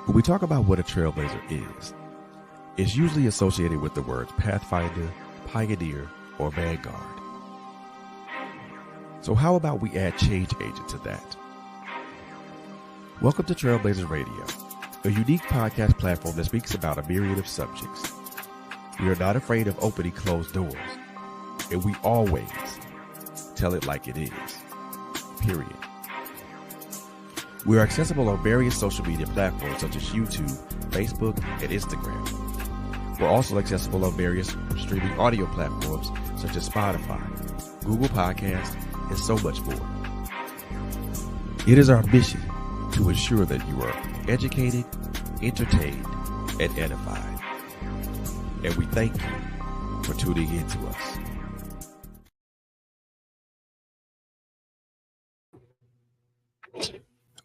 When we talk about what a trailblazer is, it's usually associated with the words pathfinder, pioneer, or vanguard. So how about we add change agent to that? Welcome to Trailblazers Radio, a unique podcast platform that speaks about a myriad of subjects. We are not afraid of opening closed doors, and we always tell it like it is, period. We are accessible on various social media platforms such as YouTube, Facebook, and Instagram. We're also accessible on various streaming audio platforms such as Spotify, Google Podcasts, and so much more. It is our mission to ensure that you are educated, entertained, and edified. And we thank you for tuning in to us.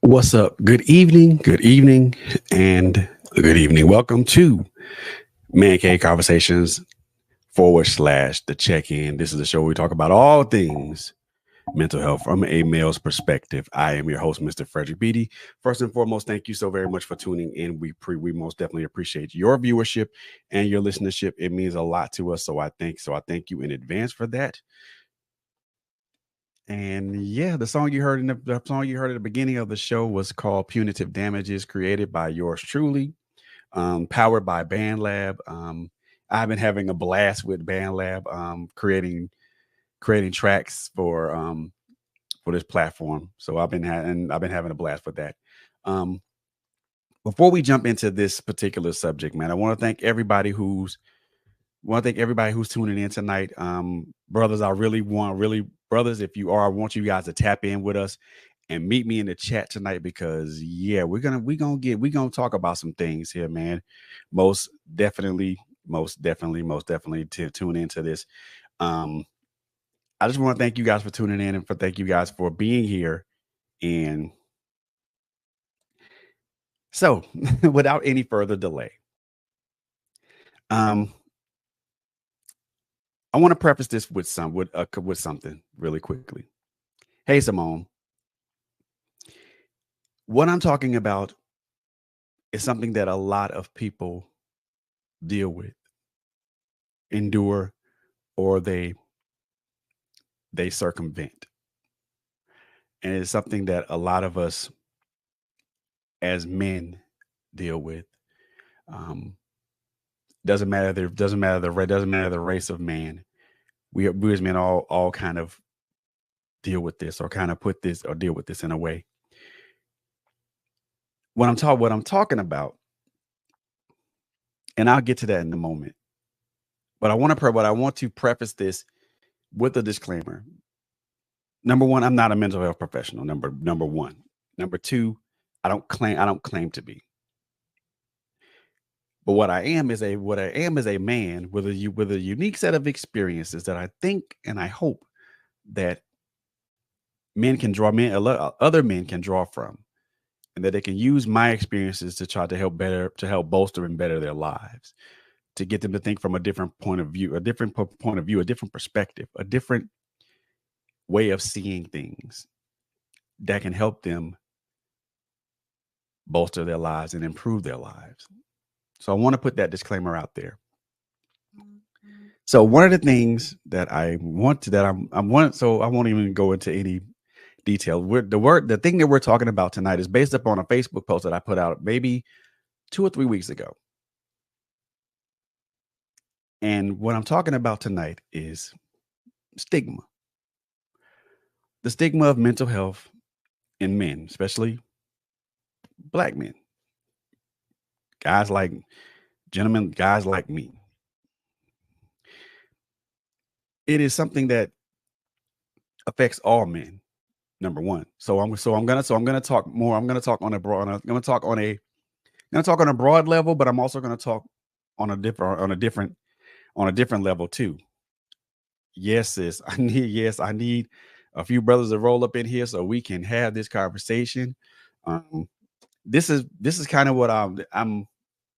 What's up? Good evening, and good evening. Welcome to Man Cave Conversations / the check-in. This is a show where we talk about all things mental health from a male's perspective. I am your host, Mr. Frederick Beatty. First and foremost, thank you so very much for tuning in. We most definitely appreciate your viewership and your listenership. It means a lot to us. So I thank you in advance for that. And yeah, the song you heard at the beginning of the show was called Punitive Damages, created by yours truly, powered by BandLab. I've been having a blast with BandLab, creating tracks for this platform. So I've been having a blast with that. Before we jump into this particular subject, man, I want to thank everybody who's tuning in tonight. Brothers, if you are, I want you guys to tap in with us and meet me in the chat tonight, because yeah, we're gonna talk about some things here, man. Most definitely to tune into this. I just want to thank you guys for tuning in, and thank you guys for being here. And so without any further delay, I want to preface this with something really quickly. Hey, Simone. What I'm talking about is something that a lot of people deal with, endure, or they circumvent. And it's something that a lot of us as men deal with. Doesn't matter the race of man. We as men all kind of deal with this, or kind of deal with this in a way. What I'm talking about, and I'll get to that in a moment. But I want to preface this with a disclaimer. Number one, I'm not a mental health professional. Number one. Number two, I don't claim to be. But what I am is a man with a unique set of experiences that I think and I hope that other men can draw from, and that they can use my experiences to try to help bolster and better their lives, to get them to think from a different point of view, a different perspective, a different way of seeing things that can help them bolster their lives and improve their lives. So I want to put that disclaimer out there. So one of the things that I won't even go into any detail. The thing that we're talking about tonight is based upon a Facebook post that I put out maybe 2 or 3 weeks ago. And what I'm talking about tonight is stigma. The stigma of mental health in men, especially Black men. Guys like me. It is something that affects all men. Number one. I'm gonna talk more. I'm gonna talk on a broad level, but I'm also gonna talk on a different level too. Yes, sis. I need a few brothers to roll up in here so we can have this conversation. This is kind of what I'm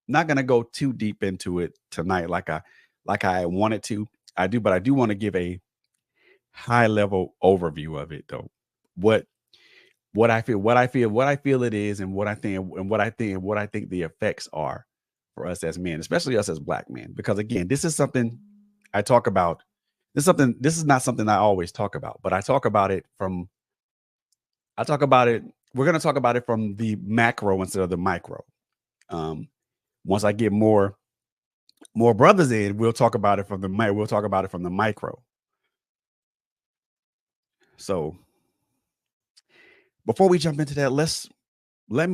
not gonna go too deep into it tonight, like I wanted to. But I do want to give a high level overview of it, though. What what I feel it is, and what I think the effects are for us as men, especially us as black men. Because again, this is something I talk about. This is not something I always talk about, but I talk about it. We're gonna talk about it from the macro instead of the micro. Um, Once I get more brothers in, we'll talk about it from the micro. So before we jump into that, let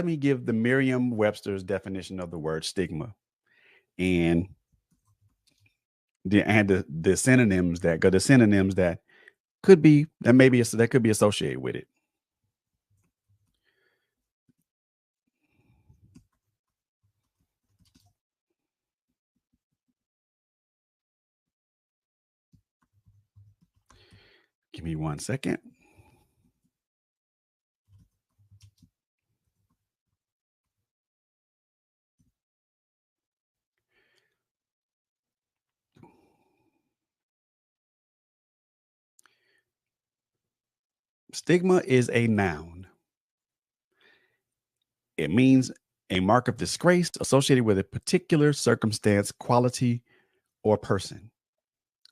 me give the Merriam-Webster's definition of the word stigma, and the synonyms that could be associated with it. Give me 1 second. Stigma is a noun. It means a mark of disgrace associated with a particular circumstance, quality, or person.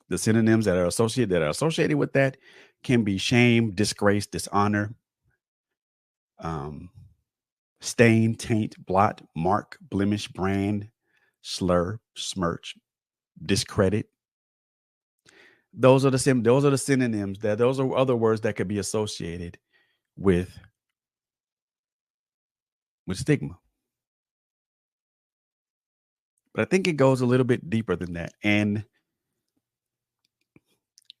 The synonyms that are associated with that can be shame, disgrace, dishonor, um, stain, taint, blot, mark, blemish, brand, slur, smirch, discredit. Those are the synonyms that those are other words that could be associated with stigma. But I think it goes a little bit deeper than that. And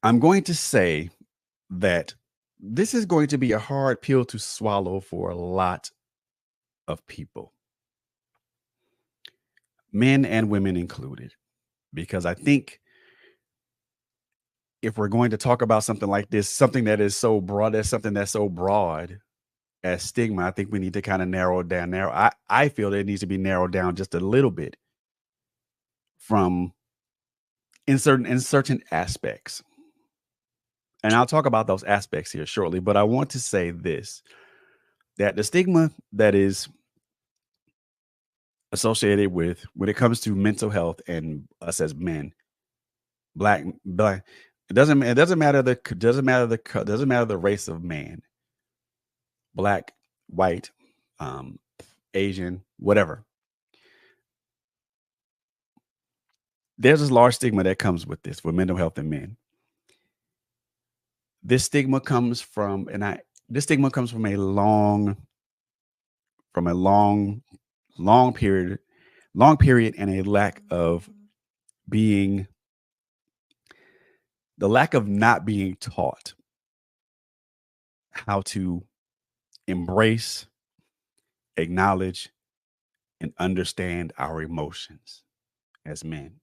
I'm going to say that this is going to be a hard pill to swallow for a lot of people, men and women included, because I think if we're going to talk about something like this, something that's so broad as stigma, I think we need to kind of narrow it down. I feel that it needs to be narrowed down just a little bit from in certain aspects. And I'll talk about those aspects here shortly, but I want to say this, that the stigma that is associated with when it comes to mental health and us as men, black, it doesn't matter the race of man, black, white, um, Asian, whatever. There's this large stigma that comes with this for mental health in men. This stigma comes from, and I this stigma comes from a long period, and a being lack of not being taught how to embrace, acknowledge, and understand our emotions as men.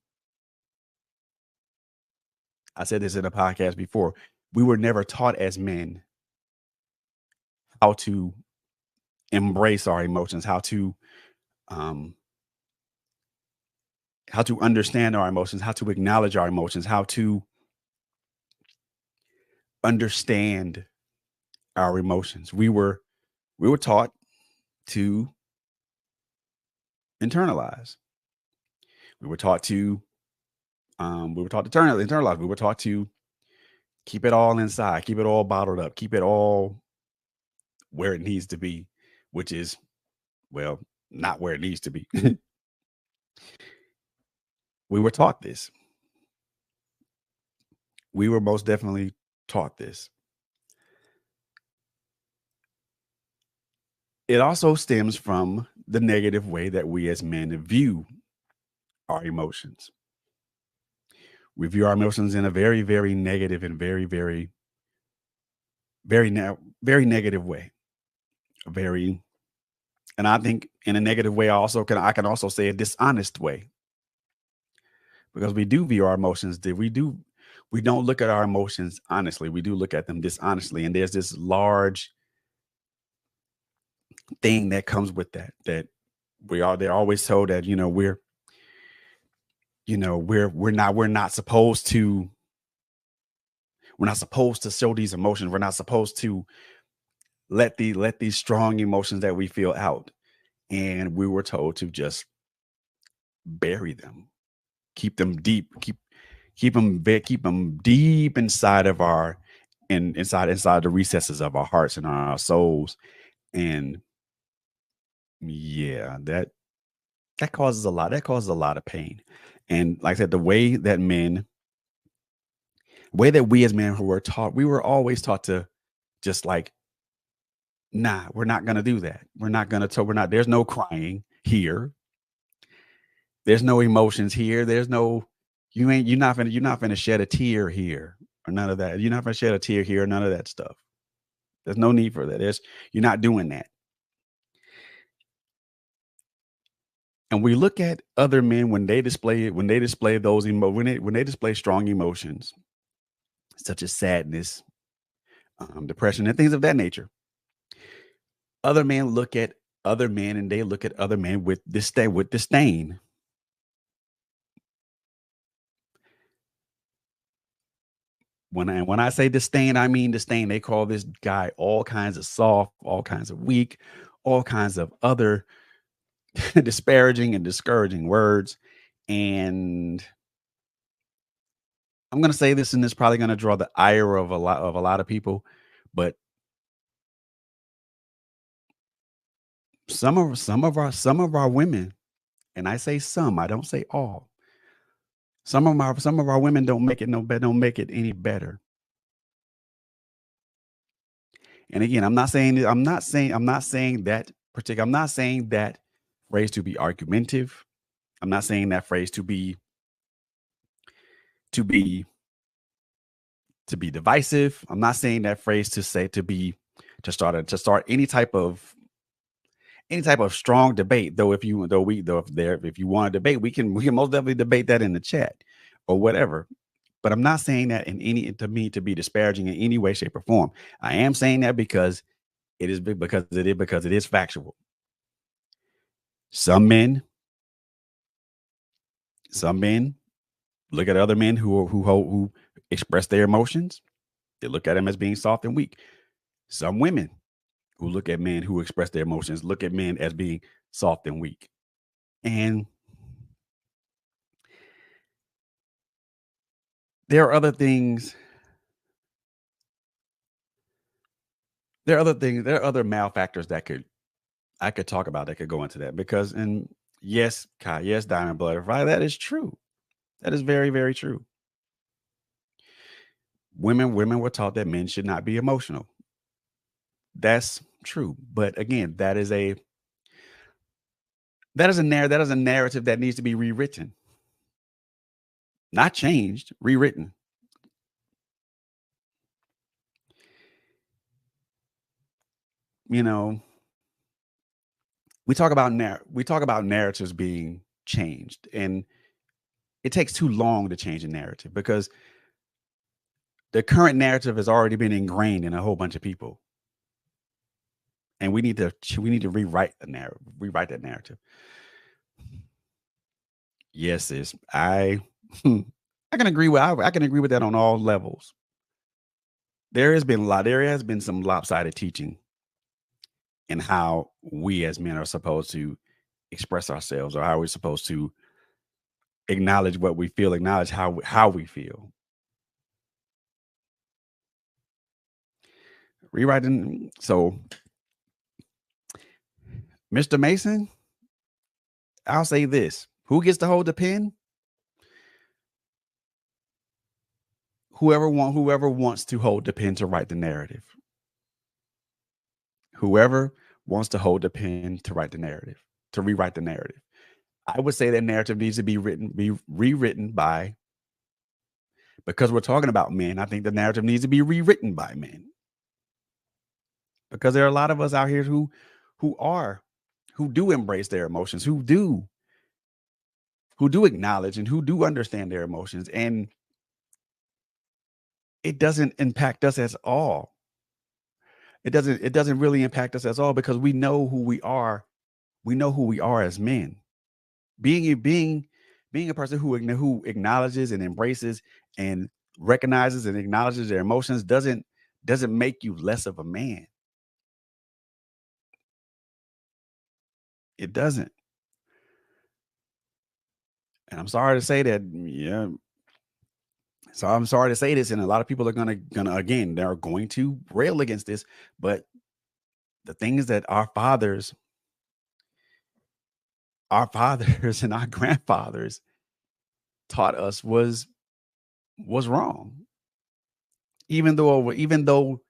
I said this in a podcast before. We were never taught as men how to embrace our emotions, um, how to understand our emotions, how to acknowledge our emotions, how to understand our emotions. We were taught to internalize. We were taught to internalize. We were taught to keep it all inside, keep it all bottled up, keep it all where it needs to be, which is, well, not where it needs to be. We were taught this. We were most definitely taught this. It also stems from the negative way that we as men view our emotions. We view our emotions in a very, very negative and very, very, very negative way. Very, and I think in a negative way, I can also say a dishonest way, because we do view our emotions. We don't look at our emotions honestly. We do look at them dishonestly, and there's this large thing that comes with that they're always told that we're not supposed to show these emotions. We're not supposed to let these strong emotions that we feel out. And we were told to just bury them, keep them deep, keep them deep inside of our inside the recesses of our hearts and our souls. And yeah, that causes a lot of pain. And like I said, way that we as men who were taught, we were always taught to just like, nah, we're not gonna do that. We're not gonna we're not there's no crying here. There's no emotions here. There's no you're not gonna shed a tear here or none of that. You're not gonna shed a tear here, none of that stuff. There's no need for that. You're not doing that. And we look at other men when they display when they display strong emotions such as sadness, depression, and things of that nature. Other men look at other men and they look at other men with disdain. When I say disdain, I mean disdain. They call this guy all kinds of soft, all kinds of weak, all kinds of other disparaging and discouraging words. And I'm gonna say this, and it's probably gonna draw the ire of a lot of people, but some of our women, and I say some, I don't say all. Some of our women don't make it no better, don't make it any better. And again, I'm not saying that phrase to be argumentative. I'm not saying that phrase to be to be divisive. I'm not saying that phrase to say to start any type of strong debate. Though if you though we though if there if you want to debate, we can most definitely debate that in the chat or whatever. But I'm not saying that in any to me to be disparaging in any way, shape, or form. I am saying that because it is factual. Some men, some men look at other men who express their emotions. They look at them as being soft and weak. Some women who look at men who express their emotions look at men as being soft and weak. And there are other things. There are other malfactors that could I could talk about that could go into that because and yes, Kai, yes, Diamond Butterfly, that is true. That is very, very true. Women were taught that men should not be emotional. That's true. But again, that is a narrative that needs to be rewritten, not changed, rewritten. You know, we talk about narratives being changed, and it takes too long to change a narrative because the current narrative has already been ingrained in a whole bunch of people, and we need to rewrite that narrative. Yes, sis, I can agree with I can agree with that on all levels. There has been some lopsided teaching in how we as men are supposed to express ourselves or how we're supposed to acknowledge what we feel, acknowledge how we feel. Rewriting. So, Mr. Mason, I'll say this: who gets to hold the pen? Whoever wants to hold the pen to write the narrative. Whoever wants to hold the pen to write the narrative, to rewrite the narrative. I would say that narrative needs to be rewritten by because we're talking about men. I think the narrative needs to be rewritten by men because there are a lot of us out here who are who do embrace their emotions, who do acknowledge and who do understand their emotions, and it doesn't impact us at all. It doesn't really impact us at all because we know who we are. We know who we are as men. Being a person who acknowledges and embraces and recognizes and acknowledges their emotions doesn't make you less of a man. It doesn't. And I'm sorry to say that, yeah. So I'm sorry to say this, and a lot of people are gonna again, they're going to rail against this, but the things that our fathers and our grandfathers taught us was wrong. Even though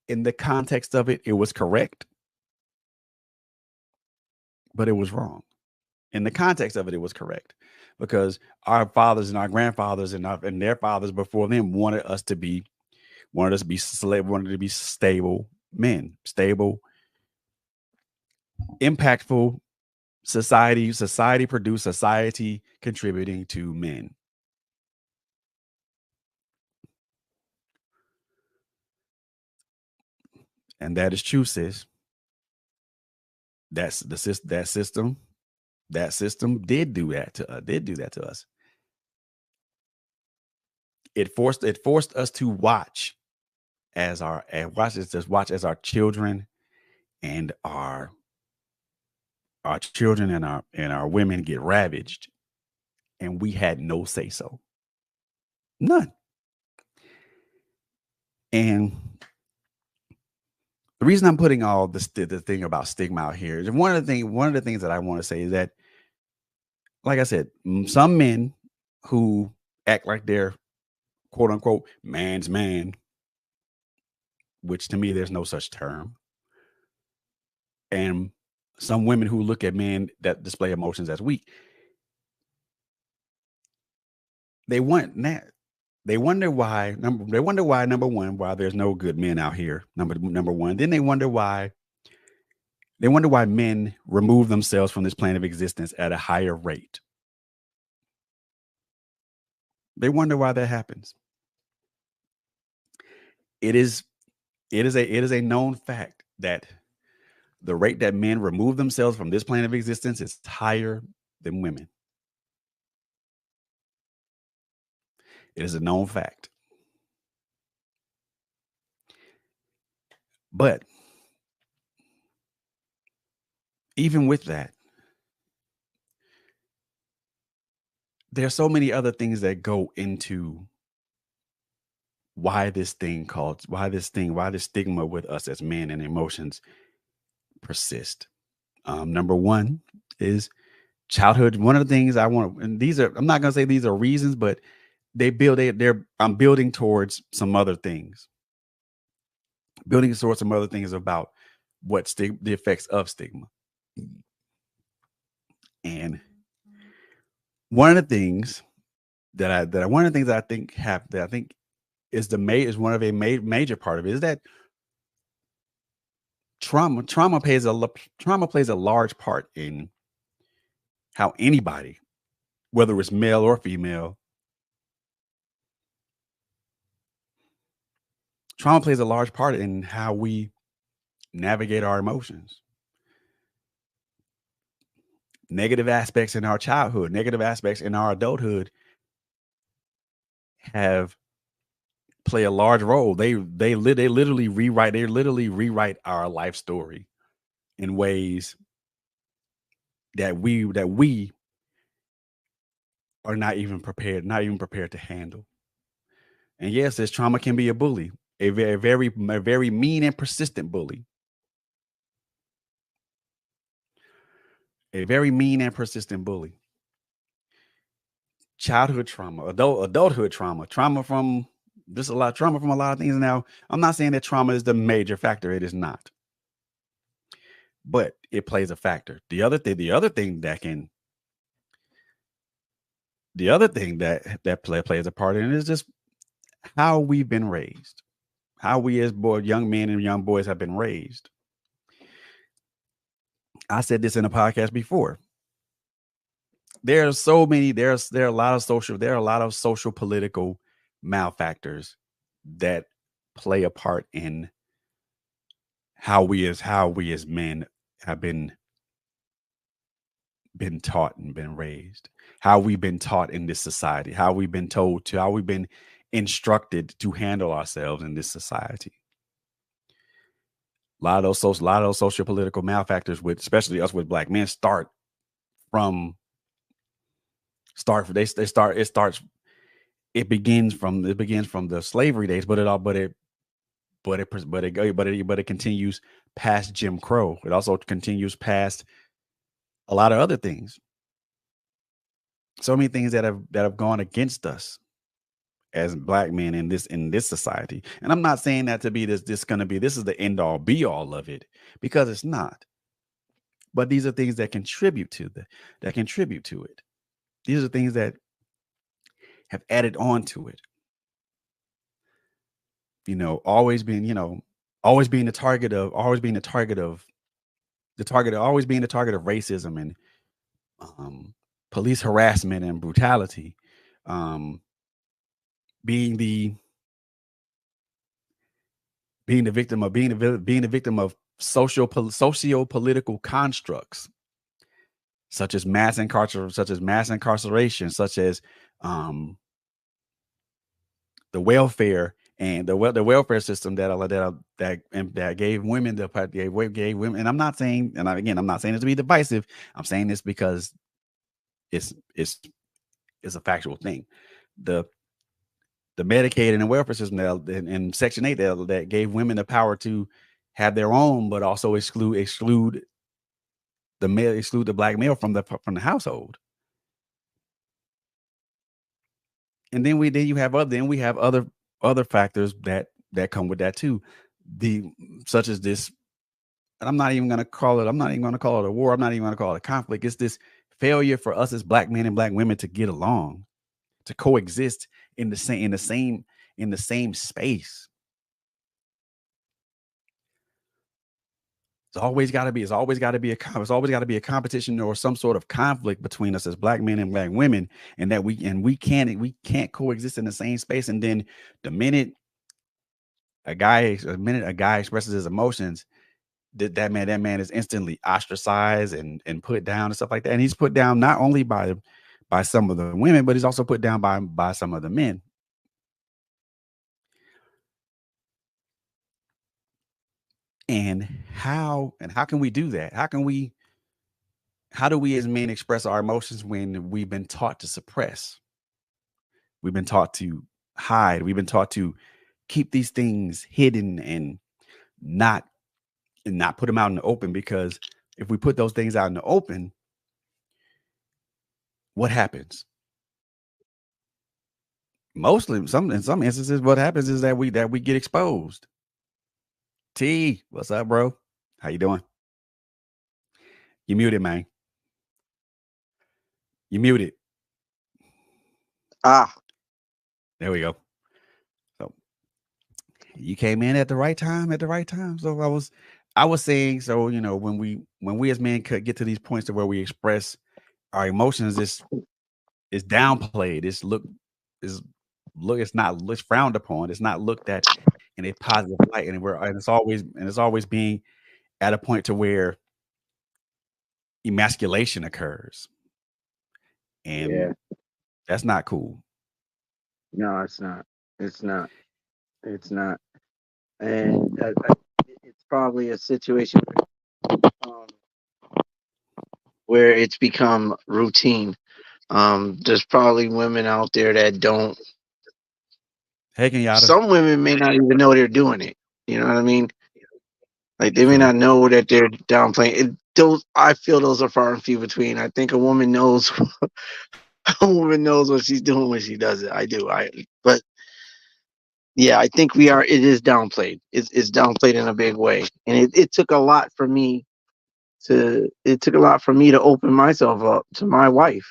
in the context of it, it was correct, but it was wrong. In the context of it, it was correct because our fathers and our grandfathers and their fathers before them wanted us to be wanted to be stable men, stable, impactful society produced, society contributing to men. And that is true, sis. That's the that system did do that to us. It forced us to watch as our and watch as just watch as and our our children and our women get ravaged, and we had no say so. None. And the reason I'm putting all this the thing about stigma out here is one of the things that I want to say is that, like I said, some men who act like they're quote unquote man's man, which to me there's no such term, and some women who look at men that display emotions as weak, they want that. They wonder why number one, why there's no good men out here. Number one. Then they wonder why men remove themselves from this plane of existence at a higher rate. They wonder why that happens. It is it is a known fact that the rate that men remove themselves from this plane of existence is higher than women. It is a known fact. But even with that, there are so many other things that go into why this stigma with us as men and emotions persist. Number one is childhood. One of the things I want, and these are, I'm not going to say these are reasons, but I'm building towards some other things, building towards some other things about the effects of stigma. And one of the things one of the things that I think is one of a major part of it is that trauma plays a large part in how anybody, whether it's male or female, trauma plays a large part in how we navigate our emotions. Negative aspects in our childhood, negative aspects in our adulthood have play a large role. They literally rewrite our life story in ways that we are not even prepared to handle. And yes, this trauma can be a bully, a very mean and persistent bully, a very mean and persistent bully. Childhood trauma, adulthood trauma, trauma from a lot of things. Now, I'm not saying that trauma is the major factor. It is not, but it plays a factor. The other thing plays a part in it is just how we've been raised, how we as young men and young boys have been raised. I said this in a podcast before. There are so many. There are a lot of social political malfactors that play a part in how we as men have been taught and been raised, how we've been taught in this society, how we've been instructed to handle ourselves in this society. A lot of those social political malfactors with, especially us with black men, from start they start it starts it begins from the slavery days, but it all but it continues past Jim Crow. It also continues past a lot of other things. So many things that have gone against us as black men in this society. And I'm not saying that to be this going to be this is the end all be all of it, because it's not. But these are things that contribute to it. These are things that have added on to it. Always being, always being the target of always being the target of the target of always being the target of racism and um, police harassment and brutality, um, being the being the victim of socio political constructs such as mass incarceration, such as um, the welfare and the welfare system that gave women gave women. And I'm not saying, and again, I'm not saying this to be divisive. I'm saying this because it's it's it's a factual thing. The the Medicaid and the welfare system and Section 8 that gave women the power to have their own, but also exclude the black male from the household. And then we have other factors that come with that too. The Such as this, and I'm not even gonna call it a war. I'm not even gonna call it a conflict. It's this failure for us as black men and black women to get along, to coexist in the same space. It's always got to be a competition or some sort of conflict between us as black men and black women, and we can't coexist in the same space. And then the minute a guy expresses his emotions, that man is instantly ostracized and put down and stuff like that. And he's put down not only by some of the women, but he's also put down by some of the men. And how can we do that? How do we as men express our emotions when we've been taught to suppress? We've been taught to hide. We've been taught to keep these things hidden not and not put them out in the open, because if we put those things out in the open, what happens? Mostly, in some instances, what happens is that we get exposed. T, what's up, bro? How you doing? You muted, man. You muted. Ah, There we go. So you came in at the right time. At the right time. So I was saying. So when we as men could get to these points to where we express our emotions, it's downplayed. It's frowned upon. It's not looked at in a positive light, and it's always being at a point to where emasculation occurs, and yeah. that's not cool. No, it's not. It's not. It's not. And it's probably a situation um, where it's become routine. There's probably women out there that don't. Hey, Kenyatta. Some women may not even know they're doing it. You know what I mean? Like they may True. not know that they're downplaying it. Those I feel those are far and few between. I think a woman knows a woman knows what she's doing when she does it. I do. But yeah, I think we are. It is downplayed. It's downplayed in a big way, and it took a lot for me to open myself up to my wife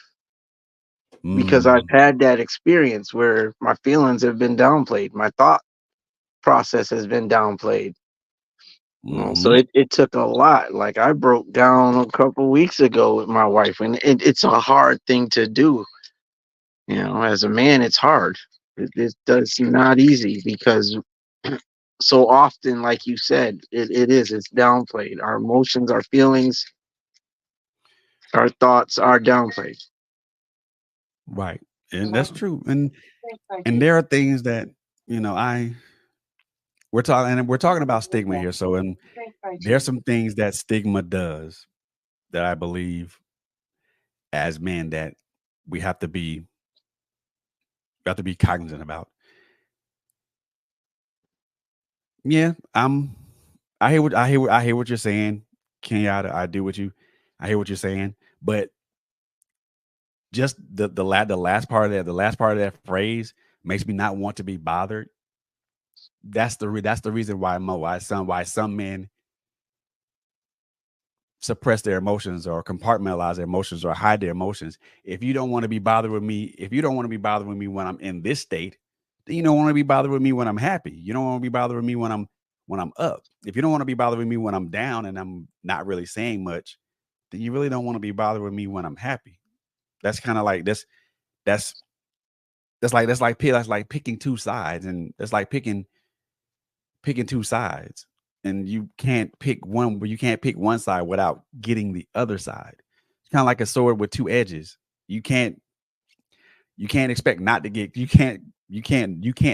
because I've Mm, had that experience where my feelings have been downplayed, my thought process has been downplayed. So mm-hmm. it took a lot. Like I broke down a couple weeks ago with my wife, and it's a hard thing to do. As a man, it's hard. It's not easy because so often, like you said, it's downplayed. Our emotions, our feelings, our thoughts are downplayed. Right, and that's true. And there are things that you know I we're talking about stigma here. So, and there's some things that stigma does that I believe as men that we have to be we have to be cognizant about. Yeah, I hear what you're saying, Kenyatta. I do what you I hear what you're saying, but just the last part of that phrase makes me not want to be bothered. That's the reason why some men suppress their emotions or compartmentalize their emotions or hide their emotions. If you don't want to be bothered with me, if you don't want to be bothered with me when I'm in this state, then you don't want to be bothered with me when I'm happy. You don't want to be bothered with me when I'm up. If you don't want to be bothered with me when I'm down and I'm not really saying much, then you really don't want to be bothered with me when I'm happy. That's kind of like that's that's like picking two sides, and that's like picking two sides, and you can't pick one side without getting the other side. It's kind of like a sword with two edges. You can't you can't expect not to get you can't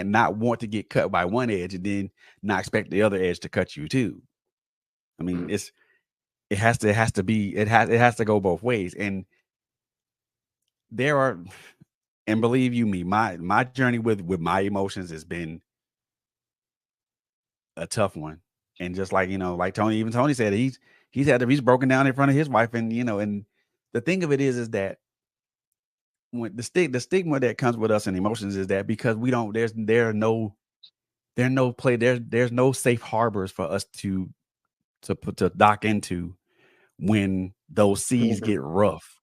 not want to get cut by one edge and then not expect the other edge to cut you too. I mean, it has to go both ways. And there are and believe you me, my journey with my emotions has been a tough one. And just like, like Tony said, he's broken down in front of his wife. And and the thing of it is that when the stigma that comes with us and emotions is that because we don't there are no play there's no safe harbors for us to dock into when those seas Mhm. get rough.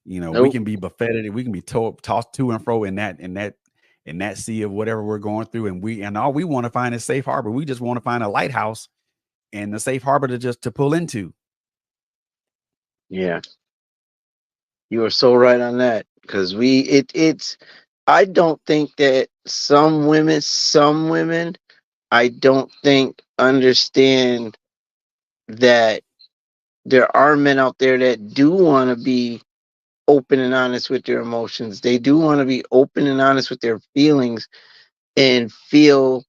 We Nope. can be buffeted, we can be tossed to and fro in that sea of whatever we're going through, and all we want to find is safe harbor. We just want to find a lighthouse and a safe harbor to pull into. Yeah, you are so right on that. Because it's. I don't think that some women, I don't think understand that there are men out there that do want to be open and honest with their emotions. They do want to be open and honest with their feelings and feel.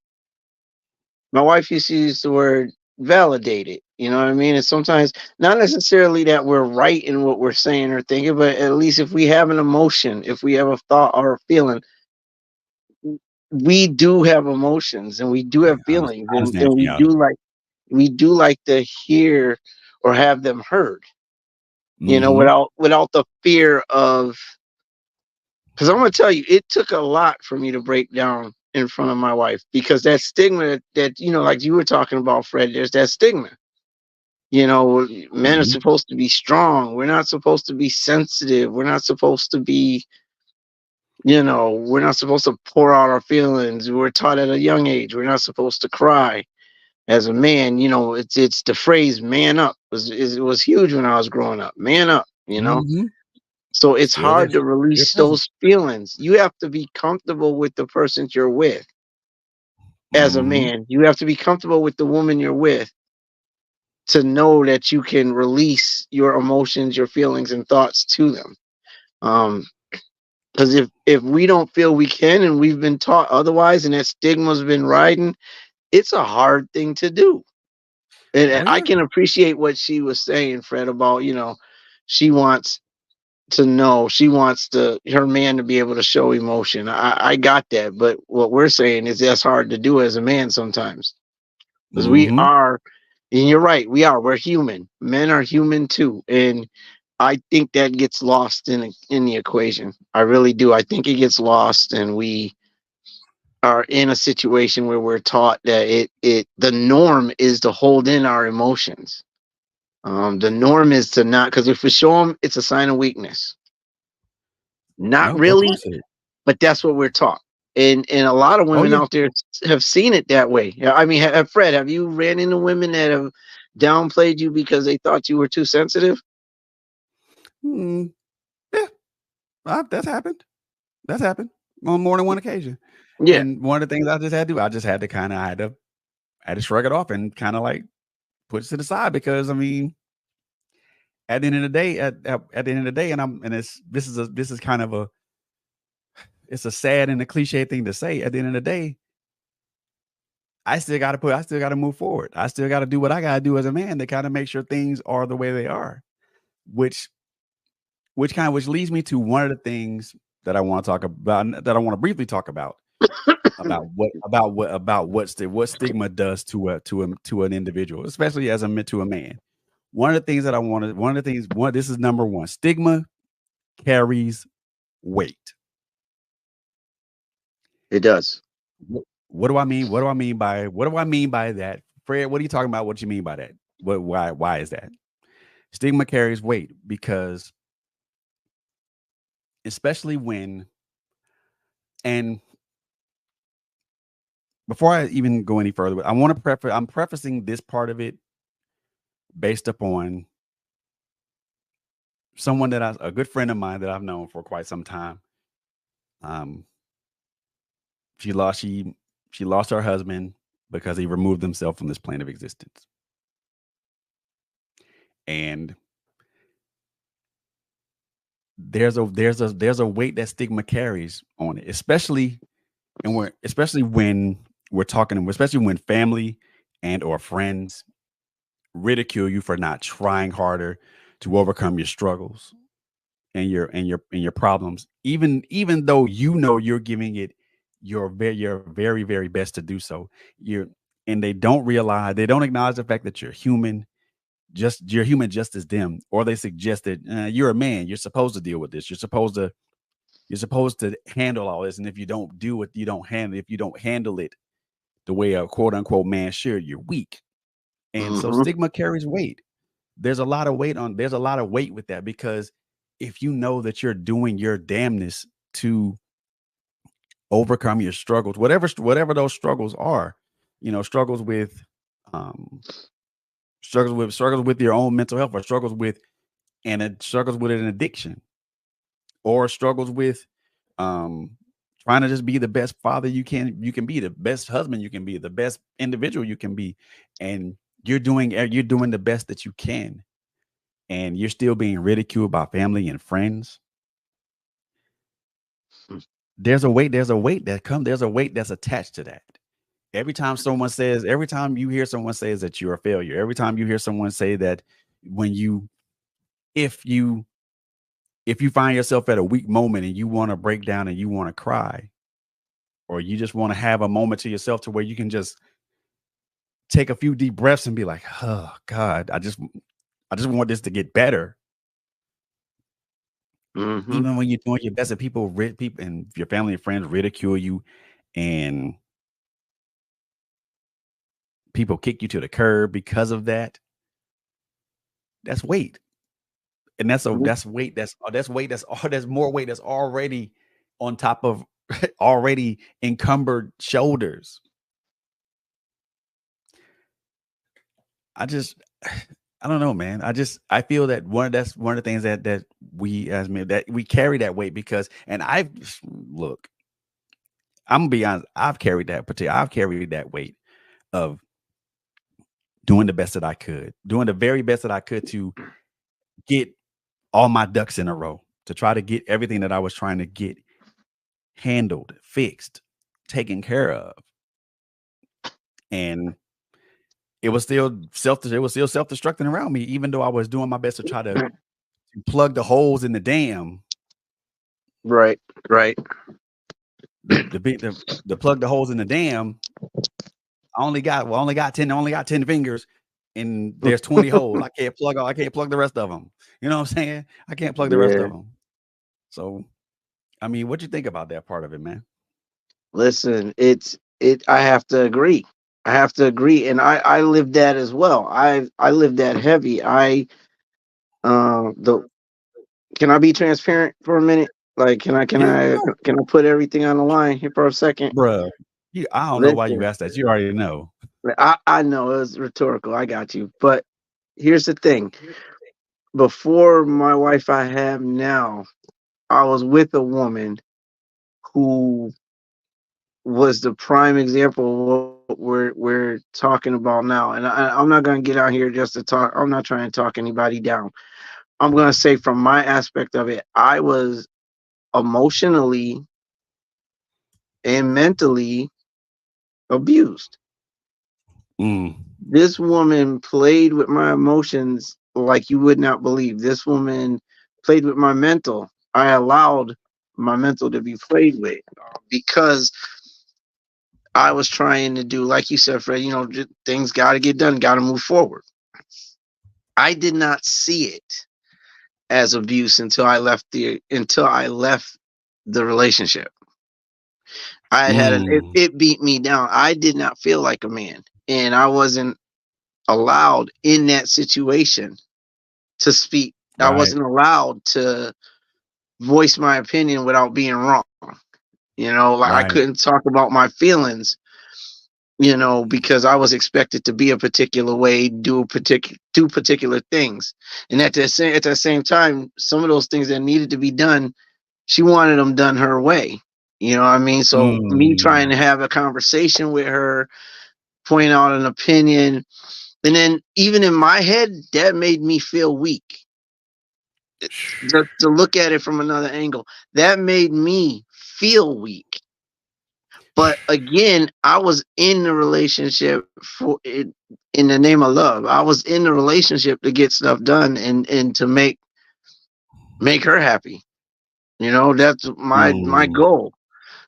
My wife used to use the word validated. You know what I mean? And sometimes not necessarily that we're right in what we're saying or thinking, but at least if we have an emotion, if we have a thought or a feeling, we do have emotions and we do Yeah, have feelings, I understand, and Kenyatta. we do like to hear or have them heard, Mm-hmm. without the fear of. Because I'm gonna tell you, it took a lot for me to break down in front of my wife because that stigma that like you were talking about, Fred. There's that stigma. Men are Mm-hmm. supposed to be strong. We're not supposed to be sensitive. We're not supposed to pour out our feelings. We're taught at a young age we're not supposed to cry. As a man, it's the phrase "man up" was huge when I was growing up. Man up. Mm-hmm. So it's Still hard is. to Still release present. those feelings. You have to be comfortable with the person you're with. As a Mm-hmm. man, you have to be comfortable with the woman you're with to know that you can release your emotions, your feelings, and thoughts to them. Um, because if we don't feel we can, and we've been taught otherwise, and that stigma's been riding, it's a hard thing to do. And Oh I yeah. can appreciate what she was saying, Fred, about she wants she wants her man to be able to show emotion. I got that, but what we're saying is that's hard to do as a man sometimes, because we Mm-hmm. are, and you're right, we're human. Men are human too, and I think that gets lost in the equation. I really do. I think it gets lost, and we are in a situation where we're taught that the norm is to hold in our emotions. The norm is to not, because if we show them, it's a sign of weakness. Not No, of really, course it. but that's what we're taught. And a lot of Oh women yeah. out there have seen it that way. Yeah, I mean, Fred, have you ran into women that have downplayed you because they thought you were too sensitive? Mm, yeah. That's happened. That's happened on more than one occasion. Yeah, And one of the things I just had to do, I just had to I had to shrug it off and kind of like put it to the side because I mean, at the end of the day, at the end of the day, and this is kind of a it's a sad and a cliche thing to say. At the end of the day, I still got to move forward. I still got to do what I got to do as a man to kind of make sure things are the way they are, which which leads me to one of the things that I want to talk about, that I want to briefly talk about what stigma does to an individual, especially as a to a man. One of the things that I wanted, one of the things, one this is number one. Stigma carries weight. It does. What do I mean? What do I mean by that? Fred, what are you talking about? What you mean by that? Why is that? Stigma carries weight because especially when, and before I even go any further, I want to I'm prefacing this part of it based upon someone a good friend of mine that I've known for quite some time. Um, she lost she she lost her husband because he removed himself from this plane of existence. And there's a weight that stigma carries on it, especially when we're talking, especially when family and or friends ridicule you for not trying harder to overcome your struggles and your problems, even though you know you're giving it your very very best to do so. You're And they don't acknowledge the fact that you're human just as them, or they suggest that you're a man, you're supposed to deal with this, you're supposed to handle all this, and if you don't do it, if you don't handle it the way a quote unquote man should, you're weak. And so Hmm. stigma carries weight. There's a lot of weight with that, because if you know that you're doing your damnness to overcome your struggles, whatever those struggles are, struggles with um struggles with your own mental health, or struggles with an addiction, or struggles with um trying to just be the best father you can be, the best husband you can be, the best individual you can be, and you're doing the best that you can, and you're still being ridiculed by family and friends. There's a weight that's attached to that. Every time you hear someone says that you're a failure, every time you hear someone say that, when you if you if you find yourself at a weak moment and you want to break down and you want to cry, or you just want to have a moment to yourself to where you can just take a few deep breaths and be like, oh God, I just want this to get better. Hmm. Even when you're doing your best, and people and your family and friends ridicule you, and people kick you to the curb because of that, that's weight. And that's weight that's more weight that's already on top of already encumbered shoulders. I just I don't know, man. I feel that that's one of the things that we as men, that we carry that weight, because, and I've look, I'm gonna be honest, I've carried that weight of doing the best that I could, doing the very best that I could to get all my ducks in a row, to try to get everything that I was trying to get handled, fixed, taken care of. And it was still self-destructing around me, even though I was doing my best to try to plug the holes in the dam. Right. Right. The plug the holes in the dam. I only got 10 fingers, and there's 20 holes. I can't plug the rest of them. You know what I'm saying? I can't plug the rest Yeah. of them. So, I mean, what you think about that part of it, man? Listen, I have to agree. I have to agree, and I lived that as well. I lived that heavy. The Can I be transparent for a minute? Like, Yeah, no, can I put everything on the line here for a second? bruh. I don't know why you Listen, asked that. You already know. I know it was rhetorical. I got you, but here's the thing. Before my wife I have now, I was with a woman who was the prime example of what we're talking about now. And I'm not going to get out here just to talk. I'm not trying to talk anybody down. I'm going to say from my aspect of it, I was emotionally and mentally abused. Mm. This woman played with my emotions like you would not believe. This woman played with my mental. I allowed my mental to be played with because I was trying to do, like you said, Fred, things got to get done, got to move forward. I did not see it as abuse until I left the relationship. I had Mm. it beat me down. I did not feel like a man, and I wasn't allowed in that situation to speak. I Right. wasn't allowed to voice my opinion without being wrong. Like I Right. couldn't talk about my feelings, because I was expected to be a particular way, do particular things. And at the same time, some of those things that needed to be done, she wanted them done her way. You know what I mean? So me trying Mm. to have a conversation with her, point out an opinion, and then even in my head, that made me feel weak. To look at it from another angle, that made me feel weak. But again, I was in the relationship for it in the name of love. I was in the relationship to get stuff done and to make her happy. That's my Mm. goal.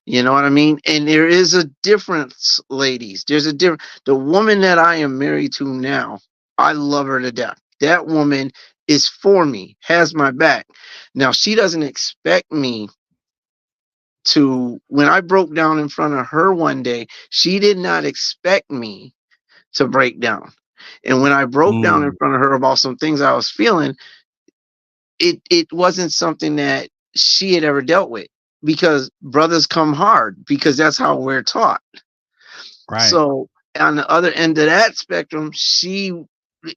You know what I mean? And there is a difference, ladies. There's a difference. The woman that I am married to now, I love her to death. That woman is for me, has my back. Now, she doesn't expect me to, when I broke down in front of her one day, she did not expect me to break down. And when I broke down in Mm. front of her about some things I was feeling, it wasn't something that she had ever dealt with, because brothers come hard, because that's how we're taught. Right. So on the other end of that spectrum,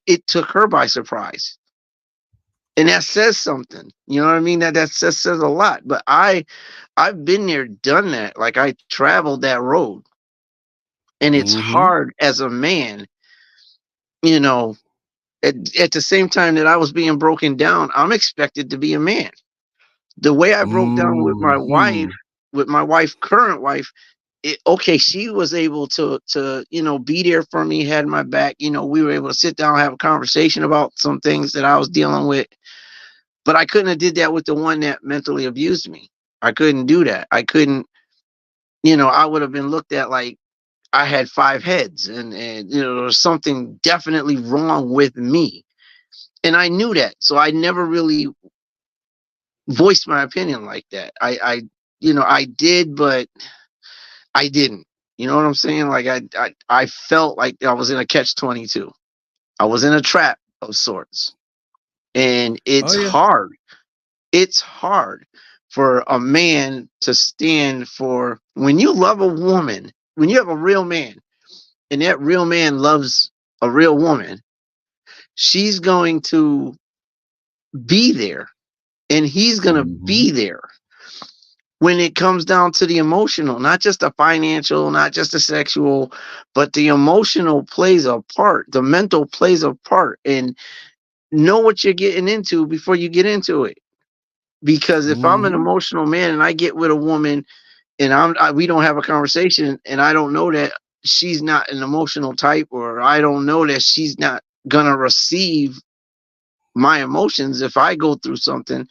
it took her by surprise. And that says something. You know what I mean? That says a lot. But I've been there, done that. Like I traveled that road. And it's Mm-hmm. hard as a man, you know, at the same time that I was being broken down, I'm expected to be a man. The way I broke down Mm-hmm. with my wife, current wife, okay, she was able to be there for me, had my back. We were able to sit down, have a conversation about some things that I was dealing with. But I couldn't have did that with the one that mentally abused me. I couldn't do that. I couldn't. I would have been looked at like I had five heads, and there was something definitely wrong with me, and I knew that. So I never really voiced my opinion like that. I did, but I didn't. You know what I'm saying? Like I felt like I was in a catch-22. I was in a trap of sorts, and Oh it's yeah. hard. It's hard for a man to stand for, when you love a woman, when you have a real man, and that real man loves a real woman, she's going to be there, and he's going to Mm-hmm. be there when it comes down to the emotional, not just the financial, not just the sexual, but the emotional plays a part. The mental plays a part. And know what you're getting into before you get into it. Because if I'm an Mm-hmm. emotional man and I get with a woman and we don't have a conversation, and I don't know that she's not an emotional type, or I don't know that she's not gonna receive my emotions if I go through something,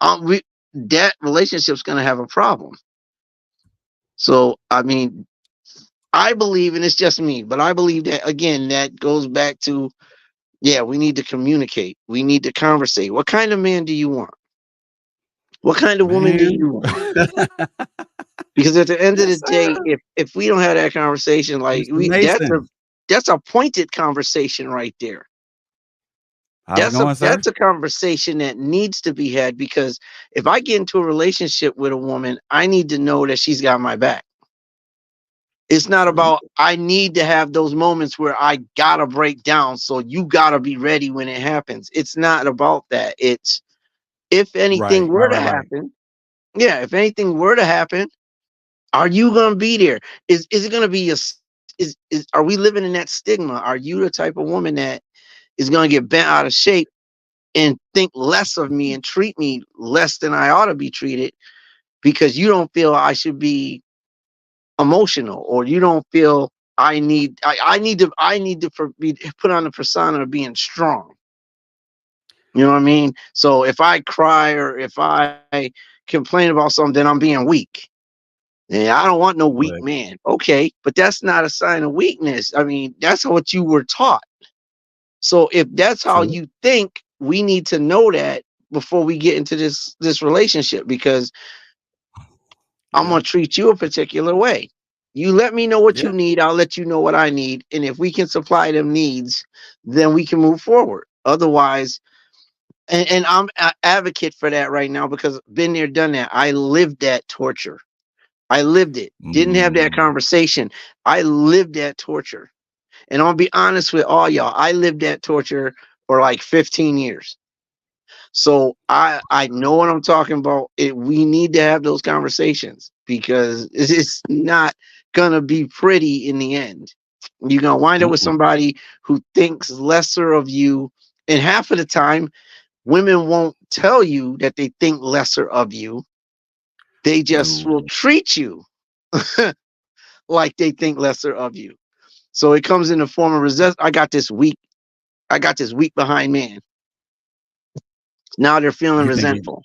that relationship's gonna have a problem. So I mean, I believe, and it's just me, but I believe that again, that goes back to, yeah, we need to communicate. We need to conversate. What kind of man do you want? What kind of woman do Man. you want? Because at the end of the Yes, day, sir. if we don't have that conversation, like Mr. we Mason. that's a pointed conversation right there. How's it going, sir? That's a conversation that needs to be had, because if I get into a relationship with a woman, I need to know that she's got my back. It's not about Absolutely. I need to have those moments where I gotta break down, so you gotta be ready when it happens. It's not about that. It's, if Right. anything Right. were to Right. Right. happen, yeah, if anything were to happen, are you gonna be there? Is it gonna be is are we living in that stigma? Are you the type of woman that is gonna get bent out of shape and think less of me and treat me less than I ought to be treated, because you don't feel I should be emotional, or you don't feel I need to put on the persona of being strong. You know what I mean? So if I cry or if I complain about something, then I'm being weak. Yeah, I don't want no weak But man. Okay, but that's not a sign of weakness. I mean, that's what you were taught. So if that's how true. you think, we need to know that before we get into this relationship, because I'm Yeah. gonna treat you a particular way. You let me know what Yeah. you need, I'll let you know what I need, and if we can supply them needs, then we can move forward. Otherwise, and I'm an advocate for that right now because been there, done that. I lived that torture. I lived it. Didn't have that Mm. conversation. I lived that torture. And I'll be honest with all y'all. I lived that torture for like 15 years. So I know what I'm talking about. We need to have those conversations because it's not gonna be pretty in the end. You're gonna wind up with Mm-mm. somebody who thinks lesser of you, and half of the time, women won't tell you that they think lesser of you. They just will No. treat you like they think lesser of you. So it comes in the form of resist. I got this weak behind man. Now they're feeling You thinking resentful.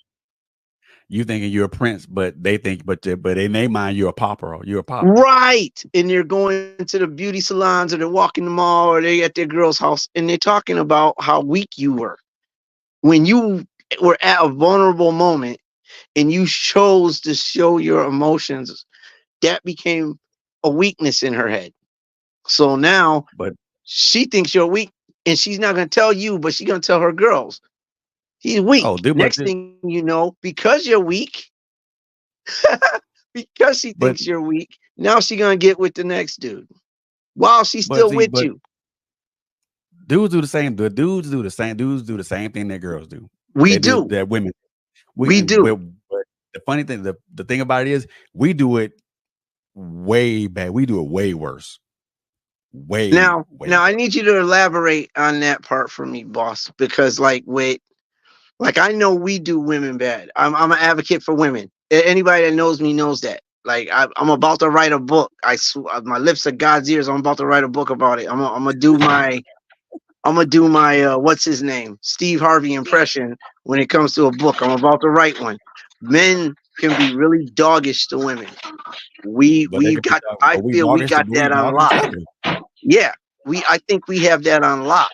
you thinking you're a prince, but they think, but in their mind you're a pauper. You're a pauper. Right. And they're going to the beauty salons or they're walking the mall or they at their girl's house and they're talking about how weak you were. When you were at a vulnerable moment and you chose to show your emotions, that became a weakness in her head. So now But she thinks you're weak and she's not going to tell you, but she's going to tell her girls. He's weak. oh, dude, Next thing you know, because you're weak, because she thinks but you're weak, now she's going to get with the next dude while she's but still see, with but you. dudes do the same. The dudes do the same. Dudes do the same thing that girls do. We They do do. that. Women. We We do. but the funny thing, the thing about it is, we do it way bad. We do it way worse. Way way Now I worse. need you to elaborate on that part for me, boss, because like I know we do women bad. I'm an advocate for women. Anybody that knows me knows that. Like I'm about to write a book. My lips are God's ears. I'm about to write a book about it. I'm gonna do my what's his name, Steve Harvey impression when it comes to a book. I'm about to write one. Men can be really doggish to women. But they We've could be got. I but we feel we doggish to got but we that on dog each lock. other. Yeah, we. I think we have that on lock.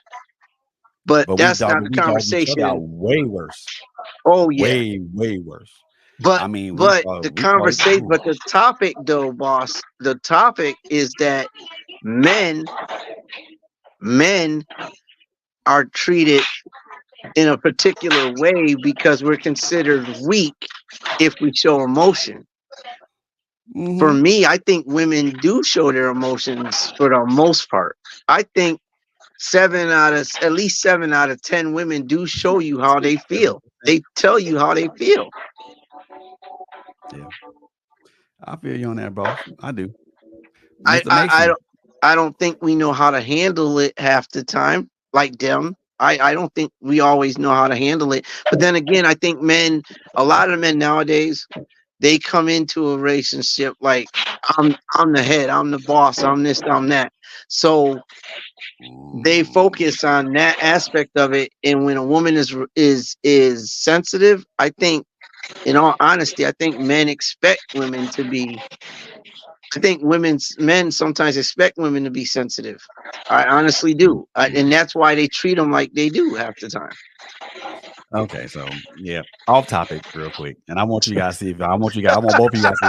But But that's not the we dog each other out conversation. way worse. Oh yeah, Way worse. but I mean, the we call it conversation. But the topic, though, boss. The topic is that men men are treated in a particular way because we're considered weak if we show emotion. For mhm. me, I think women do show their emotions for the most part. I think at least 7 out of 10 women do show you how they feel. 7%. They tell you how they feel. Yeah. I feel you on that, boss. I do. I Mr. I I Mason. don't I don't think we know how to handle it half the time like them. I don't think we always know how to handle it. But then again, I think a lot of men nowadays, they come into a relationship like I'm the head, I'm the boss, I'm this, I'm that. So they Mm, focus on that aspect of it. And when a woman is sensitive, I think, in all honesty, I think men expect women to be. I think women's men sometimes expect women to be sensitive. I honestly mm, do, mm. and that's why they treat them like they do half the time. Okay, so yeah, off topic real quick, and I want both of you guys to see if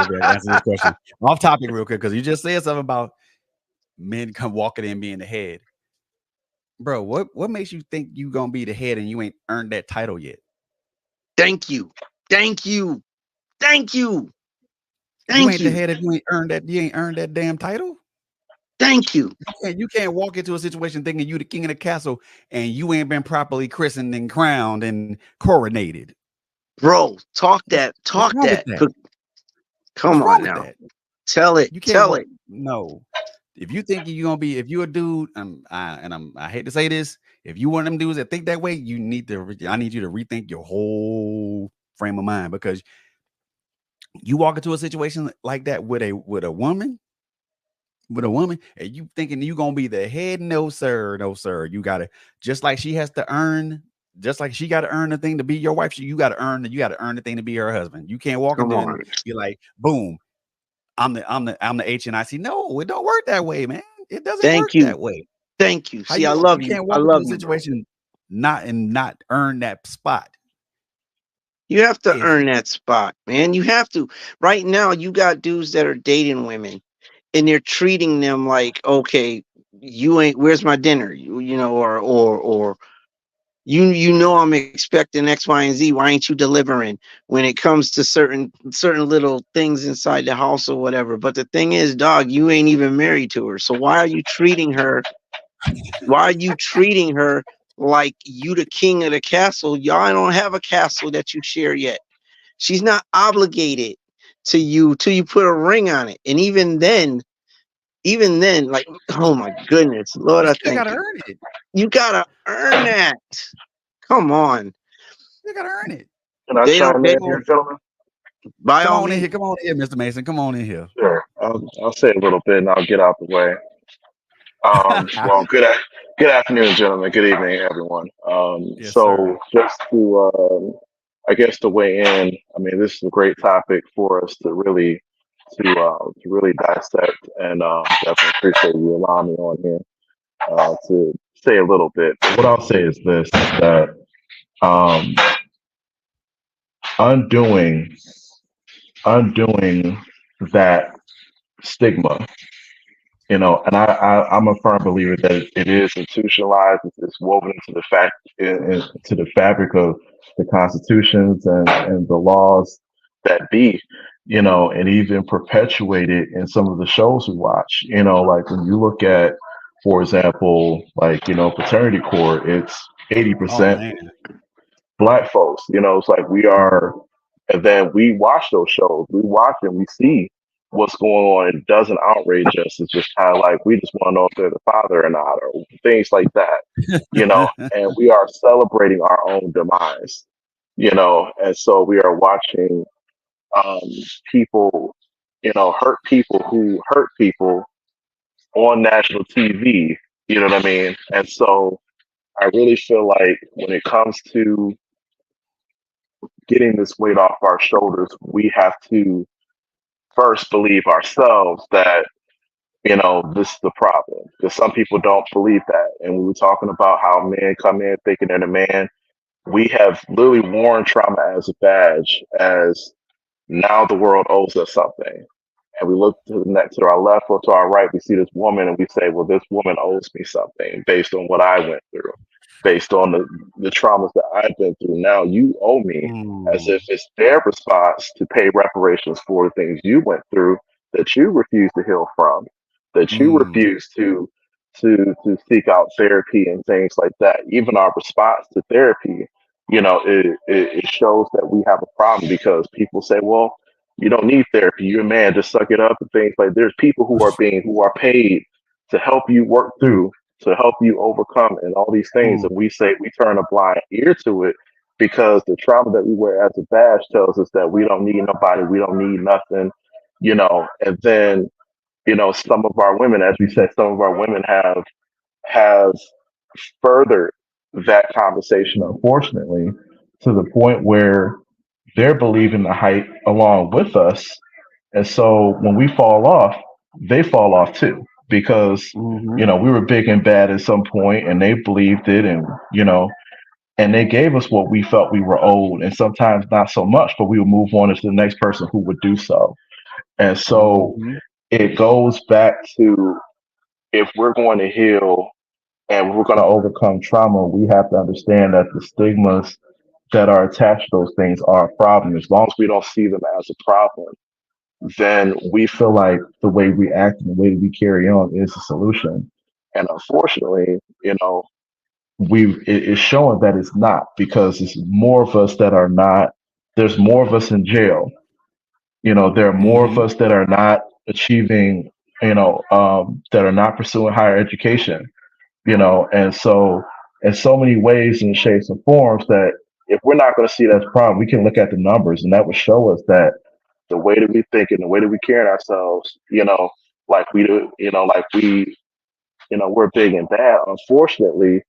they answer this question. Off topic real quick because you just said something about men come walking in being the head, bro. What makes you think you gonna be the head and you ain't earned that title yet? Thank you, thank you, thank you, You thank ain't the you, head if you ain't earned that damn title. thank you, You can't walk into a situation thinking you the king of the castle and you ain't been properly christened and crowned and coronated. bro. What's Talk wrong with that. that? What's Come wrong on with now, that? tell it, You can't tell walk. it. No. If you think you're gonna be, if you're a dude, I hate to say this, if you one of them dudes that think that way, I need you to rethink your whole frame of mind because you walk into a situation like that with a woman, with a woman, and you thinking you gonna be the head. No, sir. No, sir. You gotta, just like she has to earn, just like she gotta earn the thing to be your wife, you gotta earn the thing to be her husband. You can't walk Come into and on. be like, boom, I'm the HNIC. No, it don't work that way, man. It doesn't Thank work you. that way. Thank you. How See, I love you you. can't I walk into love a you, bro. situation not earn that spot. You have to If earn that spot, man. You have to. Right now, you got dudes that are dating women and they're treating them like, okay, you ain't, where's my dinner? You know, or you know I'm expecting X, Y, and Z. Why ain't you delivering when it comes to certain little things inside the house or whatever? But the thing is, dog, you ain't even married to her. So why are you treating her? Why are you treating her like you the king of the castle? Y'all don't have a castle that you share yet. She's not obligated to you till you put a ring on it. And even then, like, oh my goodness, Lord, you I still thank gotta you. earn it. You gotta earn that. Come on. You gotta earn it. Can I They don't. chime They in here, don't. gentlemen? By Come all on in means. here. Come on in here, Mr. Mason. Come on in here. Sure. I'll say a little bit and I'll get out the way. Well, good afternoon, gentlemen. Good evening, everyone. Yes, So sir. just to, I guess, to weigh in. I mean, this is a great topic for us to really dissect, and definitely appreciate you allowing me on here to say a little bit. But what I'll say is this: that um, undoing undoing that stigma, and I'm a firm believer that it is institutionalized. It's woven into the into the fabric of the constitutions and the laws that be, and even perpetuated in some of the shows we watch. Like when you look at, for example, like paternity court, it's eighty Oh percent man. black folks. It's like we are, and then we watch those shows. We watch and we see what's going on. It doesn't outrage us. It's just kind of like we just want to know if they're the father or not, or things like that. And we are celebrating our own demise. And so we are watching um, people, hurt people who hurt people on national TV. You know what I mean? And so I really feel like when it comes to getting this weight off our shoulders, we have to first believe ourselves that, this is the problem. Because some people don't believe that. And we were talking about how men come in thinking they're the man. We have literally worn trauma as a badge, as now the world owes us something. And we look to the next, to our left or to our right, we see this woman and we say, well, this woman owes me something based on what I went through, based on the traumas that I've been through. Now you owe me, as if Mm, it's their response to pay reparations for the things you went through that you refuse to heal from, that you mm, refuse to seek out therapy and things like that. Even our response to therapy, it shows that we have a problem because people say, well, you don't need therapy. You're a man. Just suck it up and things like. There's people who are paid to help you work through, to help you overcome, and all these things. mm, And we turn a blind ear to it because the trauma that we wear as a badge tells us that we don't need nobody. We don't need nothing. And then some of our women, as we said, some of our women have furthered that conversation, unfortunately, to the point where they're believing the hype along with us. And so when we fall off, they fall off too. Because, mhm, we were big and bad at some point and they believed it and they gave us what we felt we were owed. And sometimes not so much, but we would move on to the next person who would do so. And so mhm, it goes back to, if we're going to heal and we're going to overcome trauma, we have to understand that the stigmas that are attached to those things are a problem. As long as we don't see them as a problem, then we feel like the way we act and the way that we carry on is a solution. And unfortunately, it's showing that it's not, because it's more of us that are not. There's more of us in jail. There are more of mhm, us that are not achieving. That are not pursuing higher education. And so in so many ways and shapes and forms that if we're not going to see that as a problem, we can look at the numbers and that would show us that the way that we think and the way that we carry ourselves, like we do, like we're big in that. Unfortunately,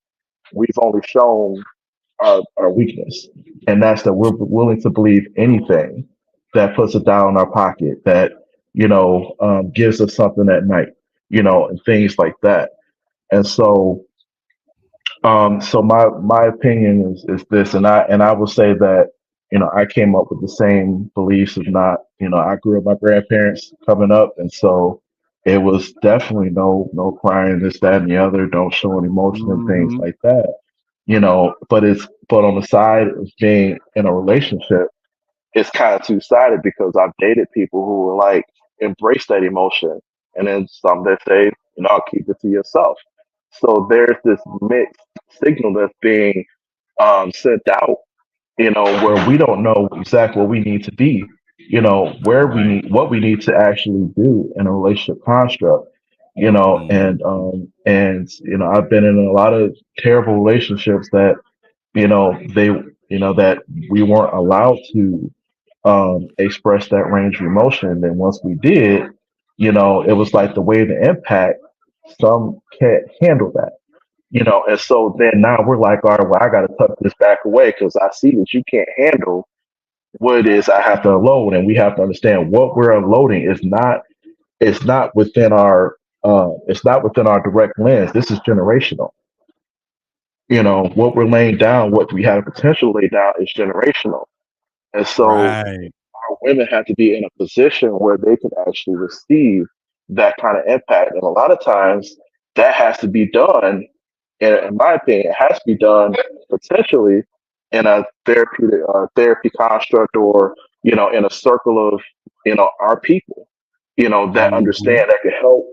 we've only shown our weakness, and that's that we're willing to believe anything that puts a dollar in our pocket, that gives us something at night, and things like that. And so my opinion is this, and I will say that I came up with the same beliefs. If not, I grew up my grandparents coming up, and so it was definitely no crying, this, that, and the other. Don't show any emotion and things Hmm. like that. But on the side of being in a relationship, it's kind of two sided because I've dated people who were like embrace that emotion, and then some that say, keep it to yourself. So there's this mixed signal that's being sent out, where we don't know exactly what we need to be, where we Right. need what we need to actually do in a relationship construct, Hmm. and I've been in a lot of terrible relationships that they that we weren't allowed to express that range of emotion. And then once we did, it was like the way the impact, some can't handle that. And so then now we're like, all right, well, I got to tuck this back away because I see that you can't handle what it is I have to unload, and we have to understand what we're unloading is not, it's not within our direct lens. This is generational. What we're laying down, what we have potential to lay down is generational. And so Right. our women have to be in a position where they can actually receive that kind of impact. And a lot of times that has to be done, in my opinion, it has to be done potentially in a therapy construct, or, in a circle of, our people, that Hmm. understand, that can help,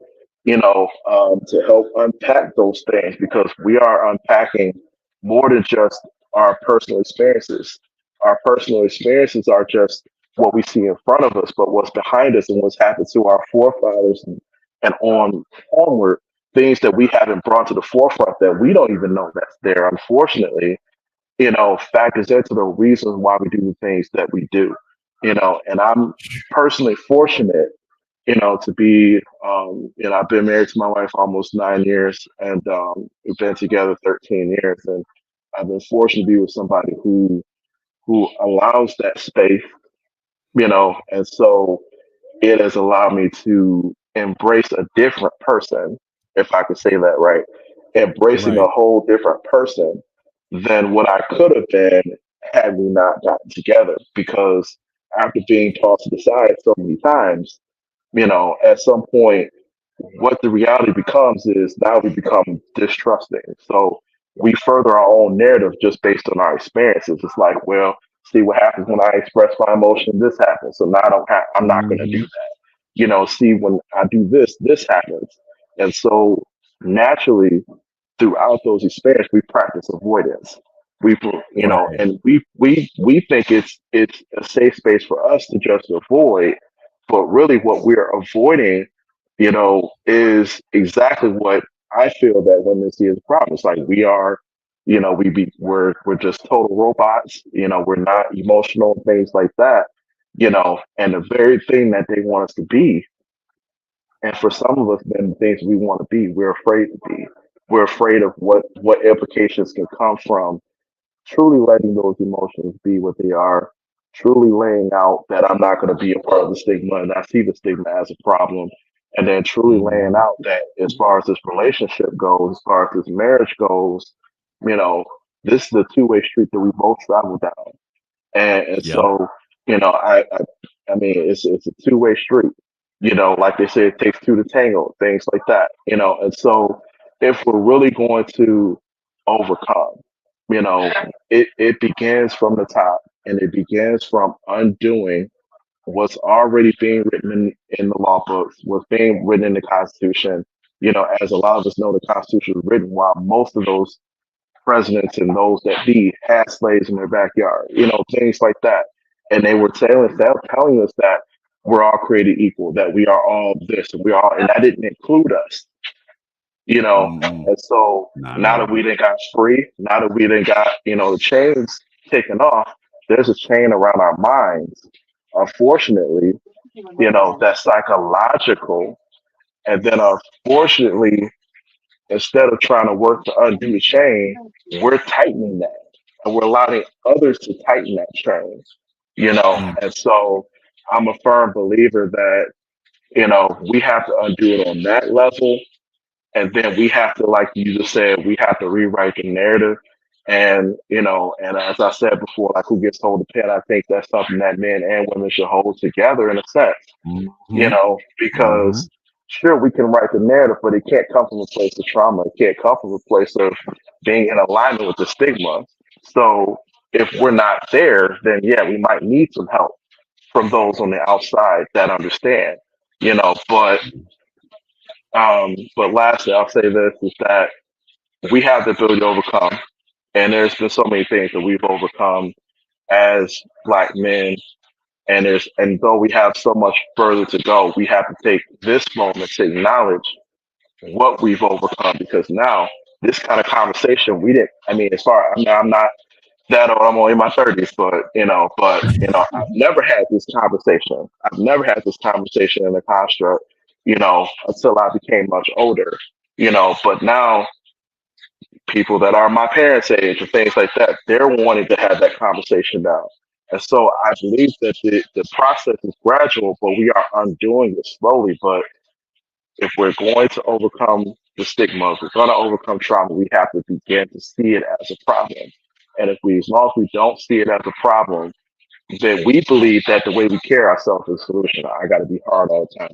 to help unpack those things, because we are unpacking more than just our personal experiences. Our personal experiences are just what we see in front of us, but what's behind us and what's happened to our forefathers, and onward, things that we haven't brought to the forefront that we don't even know that's there, unfortunately, factors into the reasons why we do the things that we do. And I'm personally fortunate, to be, I've been married to my wife almost 9 years, and we've been together 13 years. And I've been fortunate to be with somebody who allows that space, and so it has allowed me to embrace a different person, if I could say that right, embracing a Right. whole different person than what I could have been had we not gotten together. Because after being tossed to the side so many times, at some point, what the reality becomes is now we become distrusting. So we further our own narrative just based on our experiences. It's like, well, see what happens when I express my emotion, this happens. So now I'm not going to do Hmm. that. See, when I do this, this happens. And so naturally, throughout those experiences, we practice avoidance. We, Right. and we think it's a safe space for us to just avoid, but really what we're avoiding, is exactly what I feel that women see as a problem. It's like we are, we're just total robots. We're not emotional, things like that. And the very thing that they want us to be, and for some of us, then the things we want to be, we're afraid to be. We're afraid of what implications can come from truly letting those emotions be what they are, truly laying out that I'm not going to be a part of the stigma, and I see the stigma as a problem, and then truly laying Hmm. out that as far as this relationship goes, as far as this marriage goes, you know, this is a two-way street that we both travel down. And Yep. so, I mean, it's a two-way street. Like they say, it takes two to tango, things like that. And so, if we're really going to overcome, it begins from the top, and it begins from undoing what's already being written in the law books, what's being written in the Constitution. As a lot of us know, the Constitution was written while most of those presidents and those that be had slaves in their backyard, things like that. And they were telling us that we're all created equal, that we are all this, and we all, and that didn't include us, you know. Mm-mm. And so Not at now that we all. didn't got free, now that we didn't got, the chains taken off, there's a chain around our minds, unfortunately, that's psychological, And then unfortunately, instead of trying to work to undo the chain, we're tightening that. And we're allowing others to tighten that chain, Mm, And so I'm a firm believer that, we have to undo it on that level. And then we have to, like you just said, we have to rewrite the narrative. And as I said before, like who gets to hold the pen, I think that's something that men and women should hold together in a sense, mhm, mhm. because sure, we can write the narrative, but it can't come from a place of trauma. It can't come from a place of being in alignment with the stigma. So if we're not there, then yeah, we might need some help from those on the outside that understand, but lastly, I'll say this is that we have the ability to overcome, and there's been so many things that we've overcome as Black men, and though we have so much further to go, we have to take this moment to acknowledge what we've overcome, because now this kind of conversation we didn't. I mean, as far I mean, I'm not that old. I'm only in my 30s, I've never had this conversation. I've never had this conversation in a construct, until I became much older. But now people that are my parents' age and things like that, they're wanting to have that conversation now. And so I believe that the process is gradual, but we are undoing it slowly. But if we're going to overcome the stigma, if we're going to overcome trauma, we have to begin to see it as a problem. And as long as we don't see it as a problem, then we believe that the way we carry ourselves is a solution. I got to be hard all the time.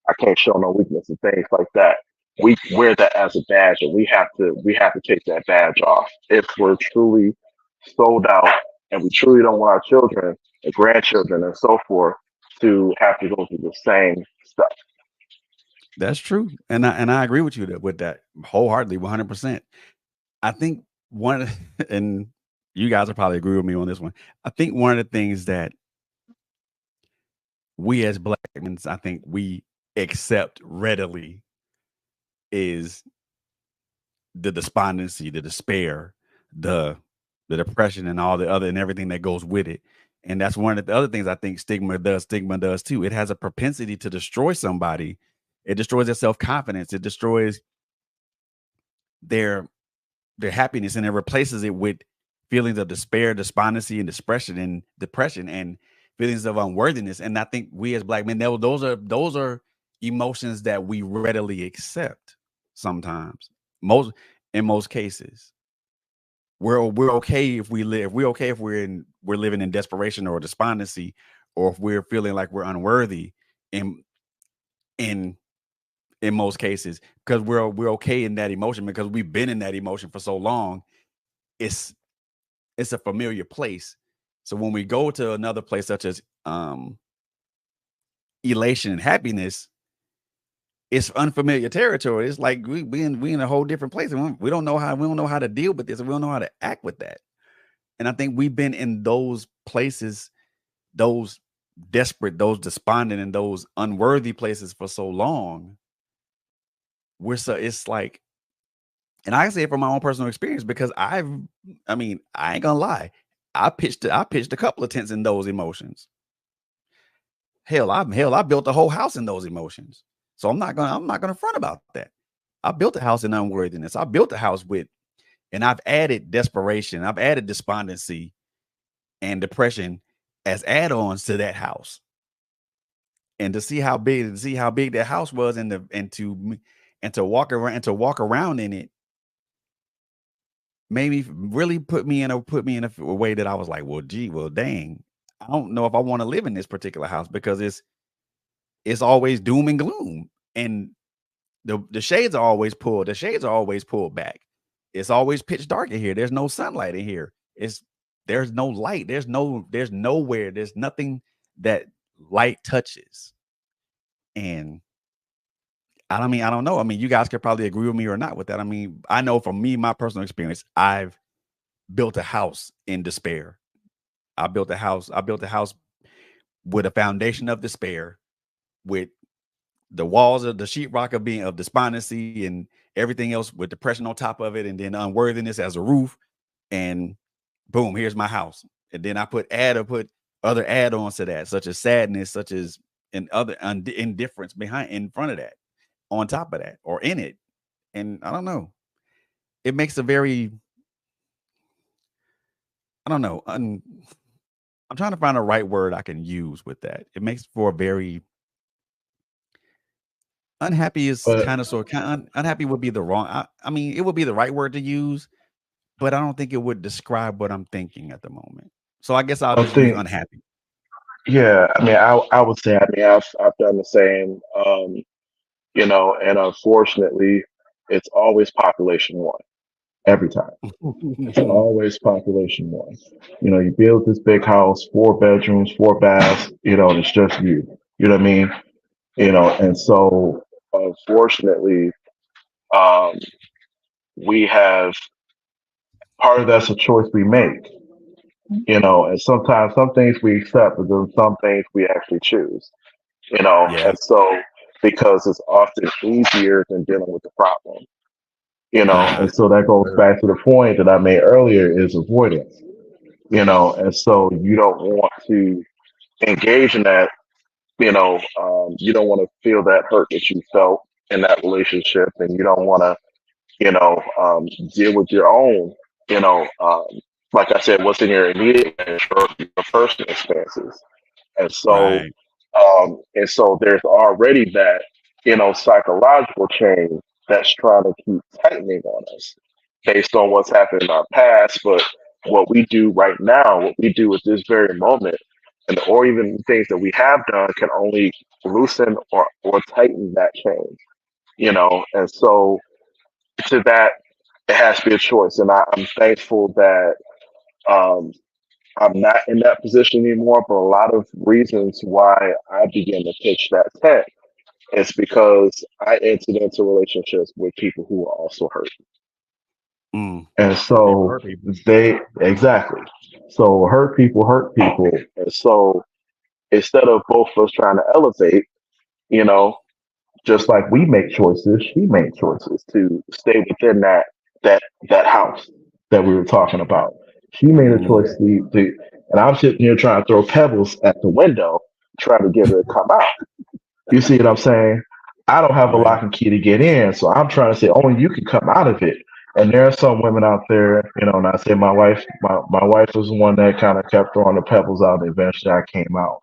I can't show no weakness and things like that. We wear that as a badge, and we have to take that badge off if we're truly sold out, and we truly don't want our children and grandchildren and so forth to have to go through the same stuff. That's true, and I agree with you with that wholeheartedly, 100%. I think and you guys will probably agree with me on this one. I think one of the things that we as Black men, I think we accept readily is the despondency, the despair, the the depression, and all the other and everything that goes with it. And that's one of the other things I think stigma does. Stigma does too. It has a propensity to destroy somebody. It destroys their self confidence. It destroys their their happiness, and it replaces it with feelings of despair, despondency, and depression and feelings of unworthiness. And I think we as Black men, those are emotions that we readily accept sometimes. Most in most cases. We're okay if we live. We're okay if we're living in desperation or despondency, or if we're feeling like we're unworthy in in in most cases, because we're okay in that emotion because we've been in that emotion for so long. It's it's a familiar place. So when we go to another place such as elation and happiness, it's unfamiliar territory. It's like we in a whole different place, and we don't know how to deal with this, and we don't know how to act with that. And I think we've been in those places, those desperate, those despondent, and those unworthy places for so long. It's like, and I say it from my own personal experience because I mean, I ain't gonna lie. I pitched a couple of tents in those emotions. I built a whole house in those emotions. So I'm not gonna front about that. I built a house in unworthiness. I built a house and I've added desperation. I've added despondency and depression as add-ons to that house. And to see how big that house was, and to walk around in it, made me really put me in a way that I was like, well, gee, well, dang, I don't know if I want to live in this particular house because it's always doom and gloom, and the shades are always pulled. The shades are always pulled back. It's always pitch dark in here. There's no sunlight in here. There's no light. There's nowhere. There's nothing that light touches. And I don't know. I mean, you guys could probably agree with me or not with that. I mean, I know from me, my personal experience, I've built a house in despair. I built a house with a foundation of despair, with the walls of the sheetrock of being of despondency and everything else with depression on top of it, and then unworthiness as a roof. And boom, here's my house. And then I put other add-ons to that, such as sadness, such as and other indifference behind in front of that. on top of that or in it. And I don't know. It makes a very, I don't know. I'm trying to find the right word I can use with that. It makes for a very unhappy is But kind of sort of unhappy would be the wrong. I mean, it would be the right word to use, but I don't think it would describe what I'm thinking at the moment. So I guess I'll I just use think, unhappy. yeah, I mean, I would say, I mean, I've done the same, and unfortunately, it's always population one every time. It's always population one. You build this big house, 4 bedrooms, 4 baths, and it's just you. You know what I mean? And so unfortunately, um, we have part of that's a choice we make, and sometimes some things we accept, but then some things we actually choose, Yeah. and so because it's often easier than dealing with the problem, Uh, and so that goes back to the point that I made earlier is avoidance, and so you don't want to engage in that, you don't want to feel that hurt that you felt in that relationship, and you don't want to, deal with your own, you know, um, like I said, what's in your immediate and your personal expenses. And so, right. there's already that, psychological chain that's trying to keep tightening on us based on what's happened in our past. But what we do right now, what we do at this very moment, or even things that we have done can only loosen or tighten that chain, And so to that, it has to be a choice. And I'm thankful that um, I'm not in that position anymore. But a lot of reasons why I began to pitch that tent is because I entered into relationships with people who were also hurt. Mm. And Hurt people. so Hurt people. they, exactly. So hurt people. And so instead of both of us trying to elevate, you know, just like we make choices, she made choices to stay within that house that we were talking about. She made a Mm. choice and I'm sitting here trying to throw pebbles at the window, trying to get her to come out. You see what I'm saying? I don't have a Right. lock and key to get in, so I'm trying to say only you can come out of it. And there are some women out there, and I say my wife was the one that kind of kept throwing the pebbles out. And eventually, I came out,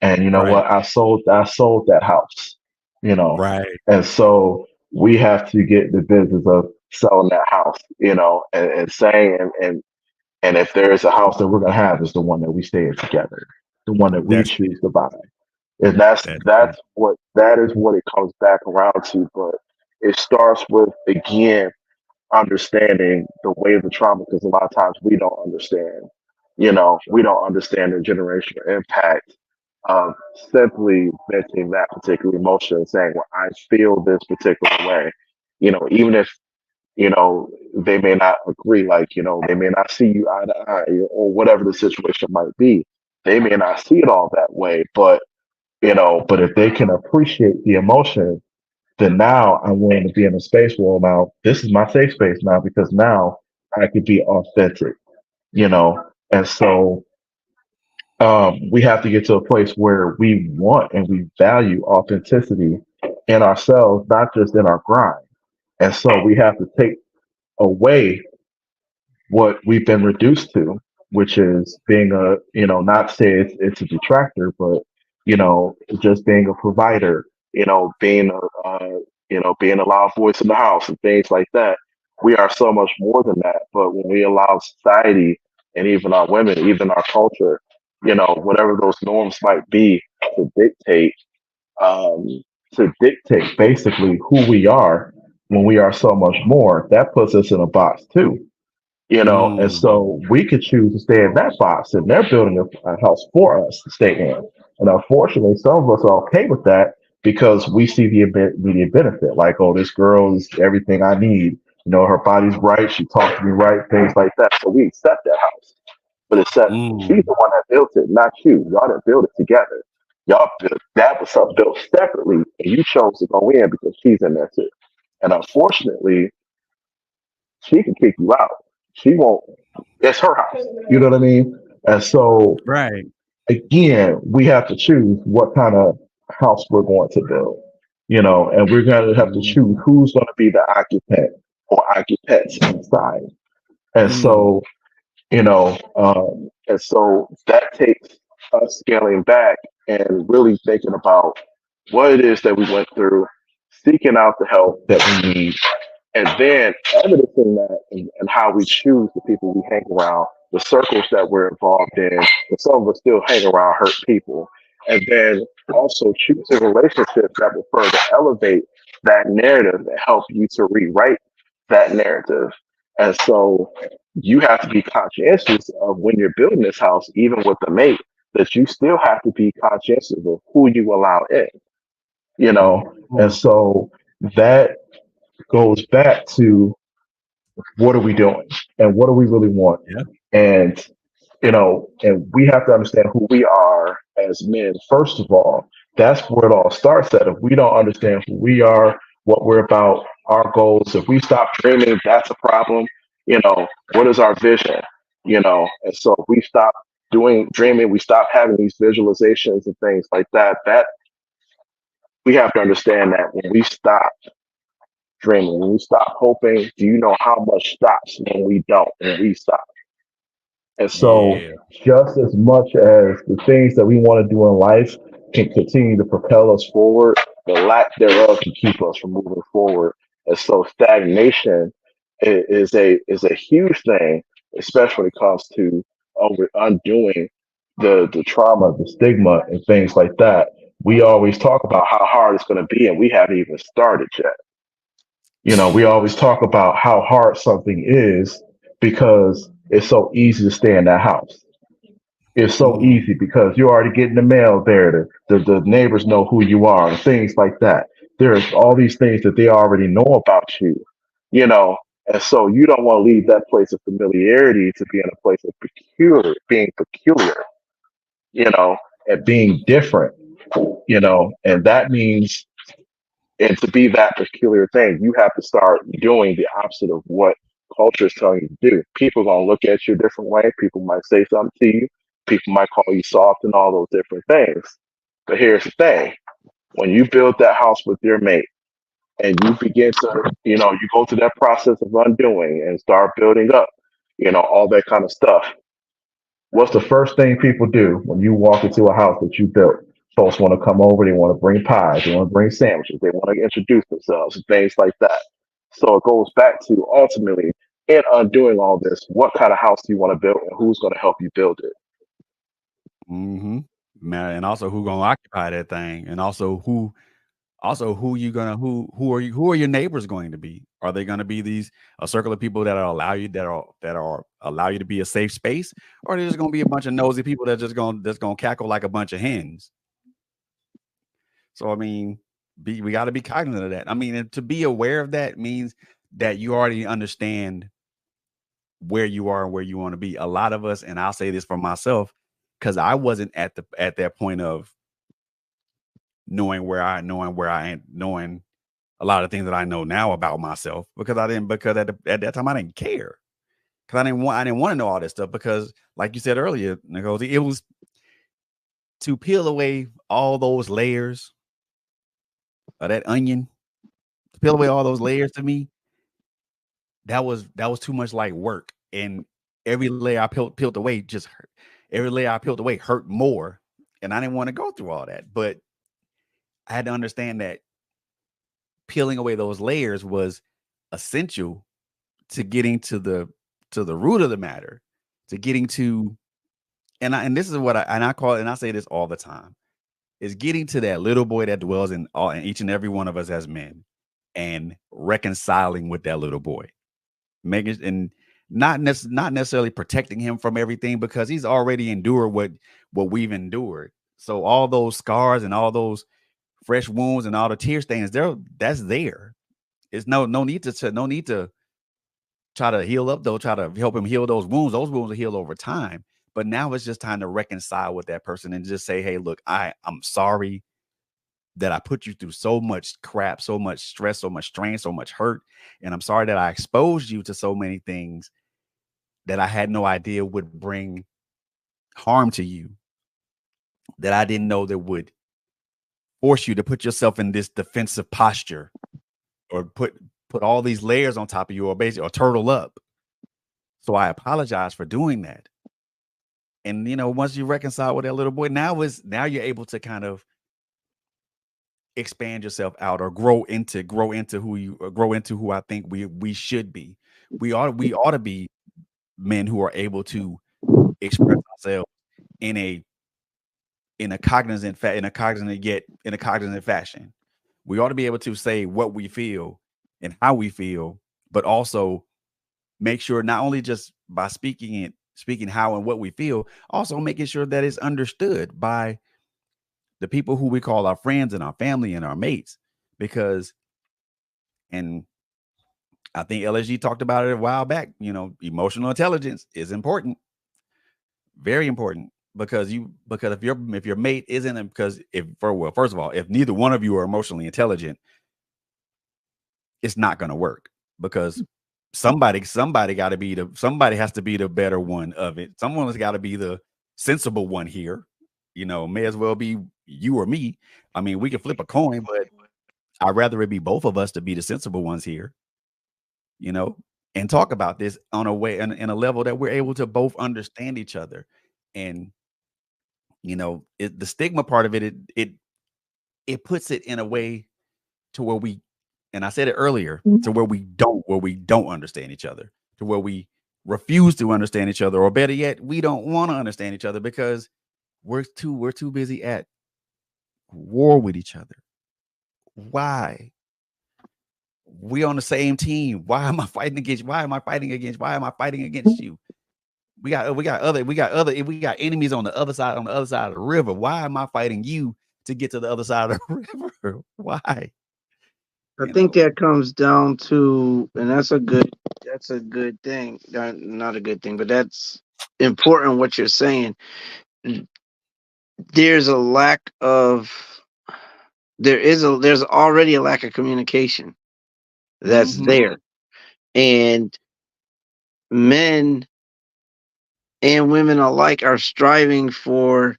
and you know Right. what? I sold that house, you know, Right. and so we have to get the business of selling that house, and saying and if there is a house that we're gonna have, is the one that we stay in together, the one that we That's choose to buy. And that's that's true. that's what that is what it comes back around to. But it starts with again understanding the way of the trauma because a lot of times we don't understand. We don't understand the generational impact of simply venting that particular emotion and saying, "Well, I feel this particular way." Even if they may not agree, like they may not see you eye to eye, or whatever the situation might be. They may not see it all that way, but if they can appreciate the emotion, then now I'm willing to be in a space where now this is my safe space now because now I could be authentic, you know. And so we have to get to a place where we want and we value authenticity in ourselves, not just in our grind. And so we have to take away what we've been reduced to, which is being not say it's a detractor, but just being a provider, being a loud voice in the house and things like that. We are so much more than that. But when we allow society and even our women, even our culture, whatever those norms might be, to dictate, um, basically who we are when we are so much more, that puts us in a box too. And Mm. so we could choose to stay in that box, and they're building a house for us to stay in. And unfortunately, some of us are okay with that because we see the immediate benefit. Like, oh, this girl is everything I need. Her body's right. She talks to me right, things like that. So we accept that house. But except she's Mm. the one that built it, not you. Y'all didn't build it together. Y'all built that was something built separately, and you chose to go in because she's in there too. And unfortunately, she can kick you out. She won't. It's her house. You know what I mean? And so Right. again, we have to choose what kind of house we're going to build. and we're going to have to choose who's going to be the occupant or occupants inside. And Mm, so, and so that takes us scaling back and really thinking about what it is that we went through, seeking out the help that we need, and then evidencing that and how we choose the people we hang around, the circles that we're involved in, and some of us still hang around hurt people, and then also choosing relationships that will further elevate that narrative and help you to rewrite that narrative. And so you have to be conscientious of when you're building this house, even with a mate, that you still have to be conscientious of who you allow in, and mm, so that goes back to what are we doing and what do we really want, yeah. and and we have to understand who we are as men first of all. That's where it all starts at. If we don't understand who we are, what we're about, our goals, if we stop dreaming, that's a problem. What is our vision? And so if we stop doing dreaming, we stop having these visualizations and things like that we have to understand that when we stop dreaming, when we stop hoping, do you know how much stops when we don't, when we stop? And so, Yeah. just as much as the things that we want to do in life can continue to propel us forward, the lack thereof can keep us from moving forward. And so, stagnation is a huge thing, especially when it comes to undoing the trauma, the stigma, and things like that. We always talk about how hard it's going to be, and we haven't even started yet. We always talk about how hard something is because it's so easy to stay in that house. It's so Mm, easy because you're already getting the mail there. The neighbors know who you are and things like that. There's all these things that they already know about you, you know, and so you don't want to leave that place of familiarity to be in a place of being peculiar, you know, and being different, and that means and to be that peculiar thing, you have to start doing the opposite of what culture is telling you to do. People gonna look at you a different way. People might say something to you. People might call you soft and all those different things. But here's the thing: when you build that house with your mate, and you begin to, you go through that process of undoing and start building up, all that kind of stuff. What's the first thing people do when you walk into a house that you built? Folks want to come over, they want to bring pies, they want to bring sandwiches, they want to introduce themselves, and things like that. So it goes back to ultimately, in undoing all this, what kind of house do you want to build and who's going to help you build it? mm-hmm. Man, and also who gonna occupy that thing, and also who you gonna who are your neighbors going to be? Are they gonna be these a circle of people that are allow you to be a safe space, or are they just gonna be a bunch of nosy people that's gonna cackle like a bunch of hens? So I mean, we got to be cognizant of that. I mean, and to be aware of that means that you already understand where you are and where you want to be. A lot of us, and I'll say this for myself, because I wasn't at that point of knowing where I am, knowing a lot of things that I know now about myself, because I didn't because at that time I didn't care, because I didn't want to know all this stuff, because like you said earlier, Nicole, it was to peel away all those layers of that onion, to peel away all those layers to me, that was too much like work, and every layer I peeled away just hurt. Every layer I peeled away hurt more, and I didn't want to go through all that. But I had to understand that peeling away those layers was essential to getting to the root of the matter, to getting to and this is what I call it, and I say this all the time, is getting to that little boy that dwells in each and every one of us as men, and reconciling with that little boy, making and not necessarily protecting him from everything, because he's already endured what we've endured. So all those scars and all those fresh wounds and all the tear stains, that's there. It's no need no need to try to heal up though, try to help him heal those wounds. Those wounds will heal over time. But now it's just time to reconcile with that person and just say, hey, look, I'm sorry that I put you through so much crap, so much stress, so much strain, so much hurt. And I'm sorry that I exposed you to so many things that I had no idea would bring harm to you, that I didn't know that would force you to put yourself in this defensive posture or put all these layers on top of you or basically or turtle up. So I apologize for doing that. And once you reconcile with that little boy, now you're able to kind of expand yourself out or grow into who I think we should be. We ought to be men who are able to express ourselves in a cognizant fashion. We ought to be able to say what we feel and how we feel, but also make sure not only just by speaking how and what we feel, also making sure that it's understood by the people who we call our friends and our family and our mates. Because, and I think LSG talked about it a while back, emotional intelligence is important, very important. Because if your mate isn't, because first of all, if neither one of you are emotionally intelligent, it's not going to work, because somebody has to be the better one of it. Someone has got to be the sensible one here. May as well be you or me. I mean, we can flip a coin, but I'd rather it be both of us to be the sensible ones here, you know, and talk about this on a way in a level that we're able to both understand each other. And the stigma part of it puts it in a way to where we, and I said it earlier, to where we don't understand each other, to where we refuse to understand each other, or better yet, we don't want to understand each other because we're too busy at war with each other. Why? We on the same team. Why am I fighting against? Why am I fighting against? Why am I fighting against you? We got enemies on the other side of the river. Why am I fighting you to get to the other side of the river? Why? I You think know. that comes down to, and that's a good thing. Not a good thing, but that's important. What you're saying, there's a lack of, there's already a lack of communication that's Hmm. there, and men and women alike are striving for,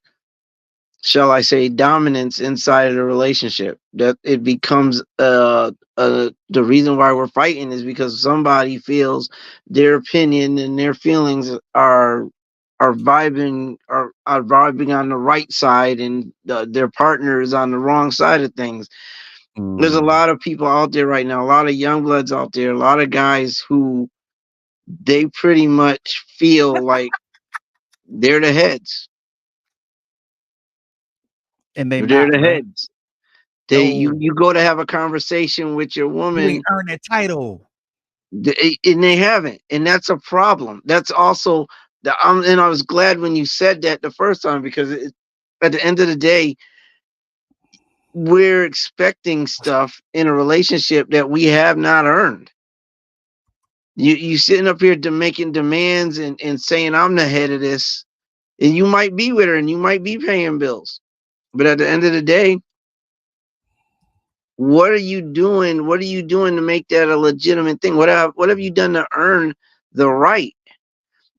shall I say, dominance inside of the relationship. That it becomes the reason why we're fighting is because somebody feels their opinion and their feelings are vibing on the right side, and their partner is on the wrong side of things. There's a Mm. lot of people out there right now, a lot of young bloods out there, a lot of guys who they pretty much feel like they're the heads. And they They're not, the bruh. heads. They you No, you go to have a conversation with your you ain't woman, earned that title. and they haven't, and that's a problem. That's also and I was glad when you said that the first time, because at the end of the day, we're expecting stuff in a relationship that we have not earned. You sitting up here making demands and saying I'm the head of this, and you might be with her and you might be paying bills, but at the end of the day, what are you doing? What are you doing to make that a legitimate thing? What have you done to earn the right?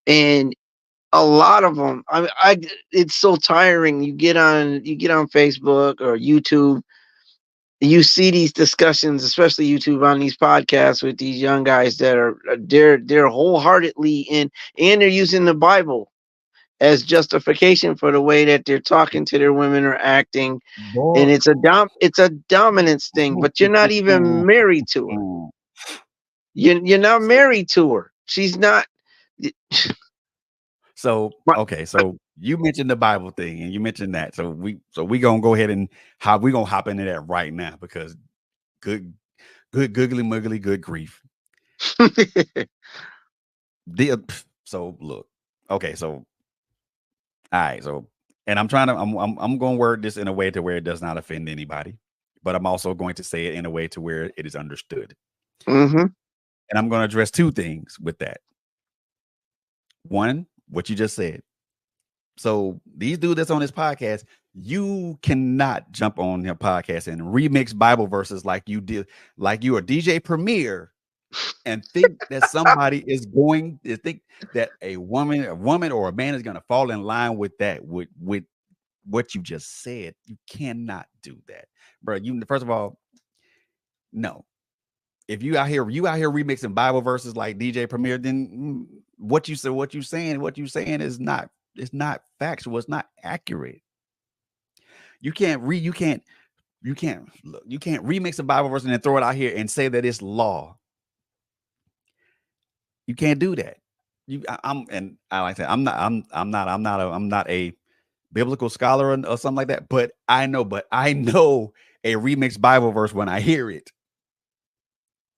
And a lot of them, it's so tiring. You get on Facebook or YouTube, you see these discussions, especially YouTube, on these podcasts with these young guys that are they're wholeheartedly in, and they're using the Bible as justification for the way that they're talking to their women or acting, and Boy. it's a dominance thing. But you're not even married to her. You're not married to her. She's not. So, My, okay, so you mentioned the Bible thing and you mentioned that. So we gonna go ahead and we gonna hop into that right now, because good googly muggly, good grief. So look, okay, so all right, so, and I'm going to word this in a way to where it does not offend anybody, but I'm also going to say it in a way to where it is understood. hmm And I'm going to address two things with that. One, what you just said. So these dudes that's on this podcast, you cannot jump on their podcast and remix Bible verses like you did, like you are DJ Premier, and think that somebody is going to think that a woman or a man is going to fall in line with that, with what you just said. You cannot do that. bro. You first of all, no. If you out here remixing Bible verses like DJ Premier, then what you saying is not factual. It's not accurate. You can't remix a Bible verse and then throw it out here and say that it's law. You can't do that. I'm and I like that. I'm not a biblical scholar or something like that. But I know a remixed Bible verse when I hear it,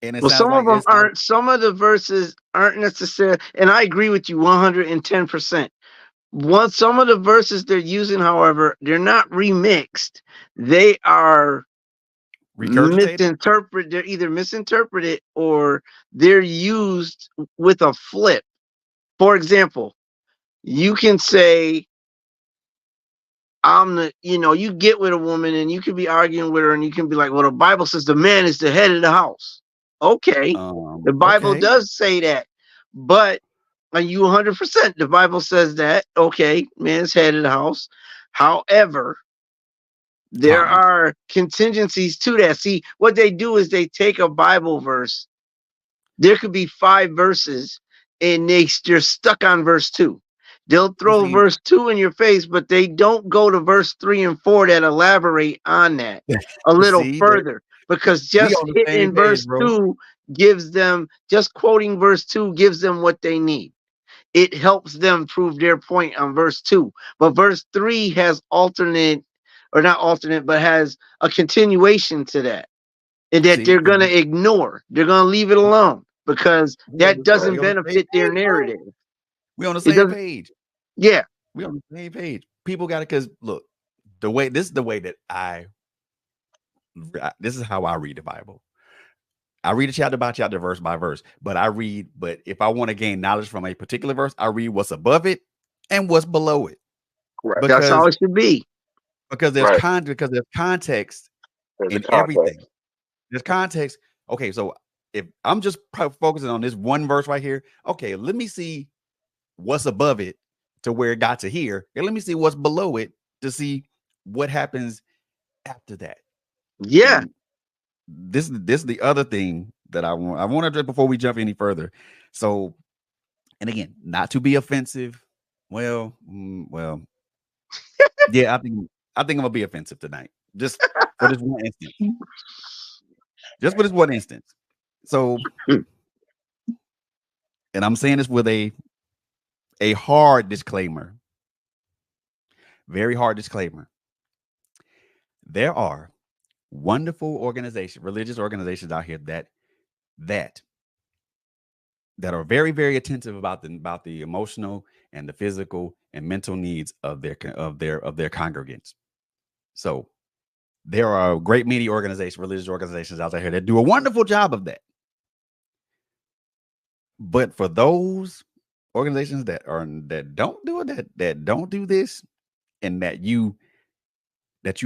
and it Well, sounds some of like them it's like aren't. Some of the verses aren't necessary, and I agree with you 110%. Some of the verses they're using, however, they're not remixed. They are regurgitated. they're either misinterpreted or they're used with a flip. For example, you can say, you get with a woman and you can be arguing with her and you can be like, well, the Bible says the man is the head of the house. Okay. The Bible Okay, does say that, but are you 100%? The Bible says that. Okay. Man's head of the house. However, there comma. are contingencies to that. See, what they do is they take a Bible verse. There could be 5 verses and they're stuck on verse 2. They'll Well, throw see, verse 2 in your face, but they don't go to verse 3 and 4 that elaborate on that a little see that further, because we just on the same hitting page, verse bro. 2 just quoting verse 2 gives them what they need. It helps them prove their point on verse 2. But verse 3 has alternate, or not alternate, but has a continuation to that, and that See, they're going to ignore. They're going to leave it alone because we on that the, we doesn't on the same benefit their page, bro. narrative. We on the It same doesn't, page. yeah. We on the same page. People got it because look, this is the way that this is how I read the Bible. I read it chapter by chapter, verse by verse. But if I want to gain knowledge from a particular verse, I read what's above it and what's below it. Right. That's how Because it should be. Right. because there's context There's a in context. everything. There's context. Okay, so if I'm just focusing on this one verse right here, okay, let me see what's above it to where it got to here, and let me see what's below it to see what happens after that. Yeah. And this is the other thing that I want to address before we jump any further. So, and again, not to be offensive. Well, yeah, I think I'm gonna be offensive tonight, just for this one instance. Just for this one instance. So, and I'm saying this with a hard disclaimer, very hard disclaimer. There are wonderful organizations, religious organizations out here that that are very, very attentive about the emotional and the physical and mental needs of their congregants. So there are great many organizations, religious organizations out there that do a wonderful job of that. But for those organizations that don't do it, that don't do this, and that you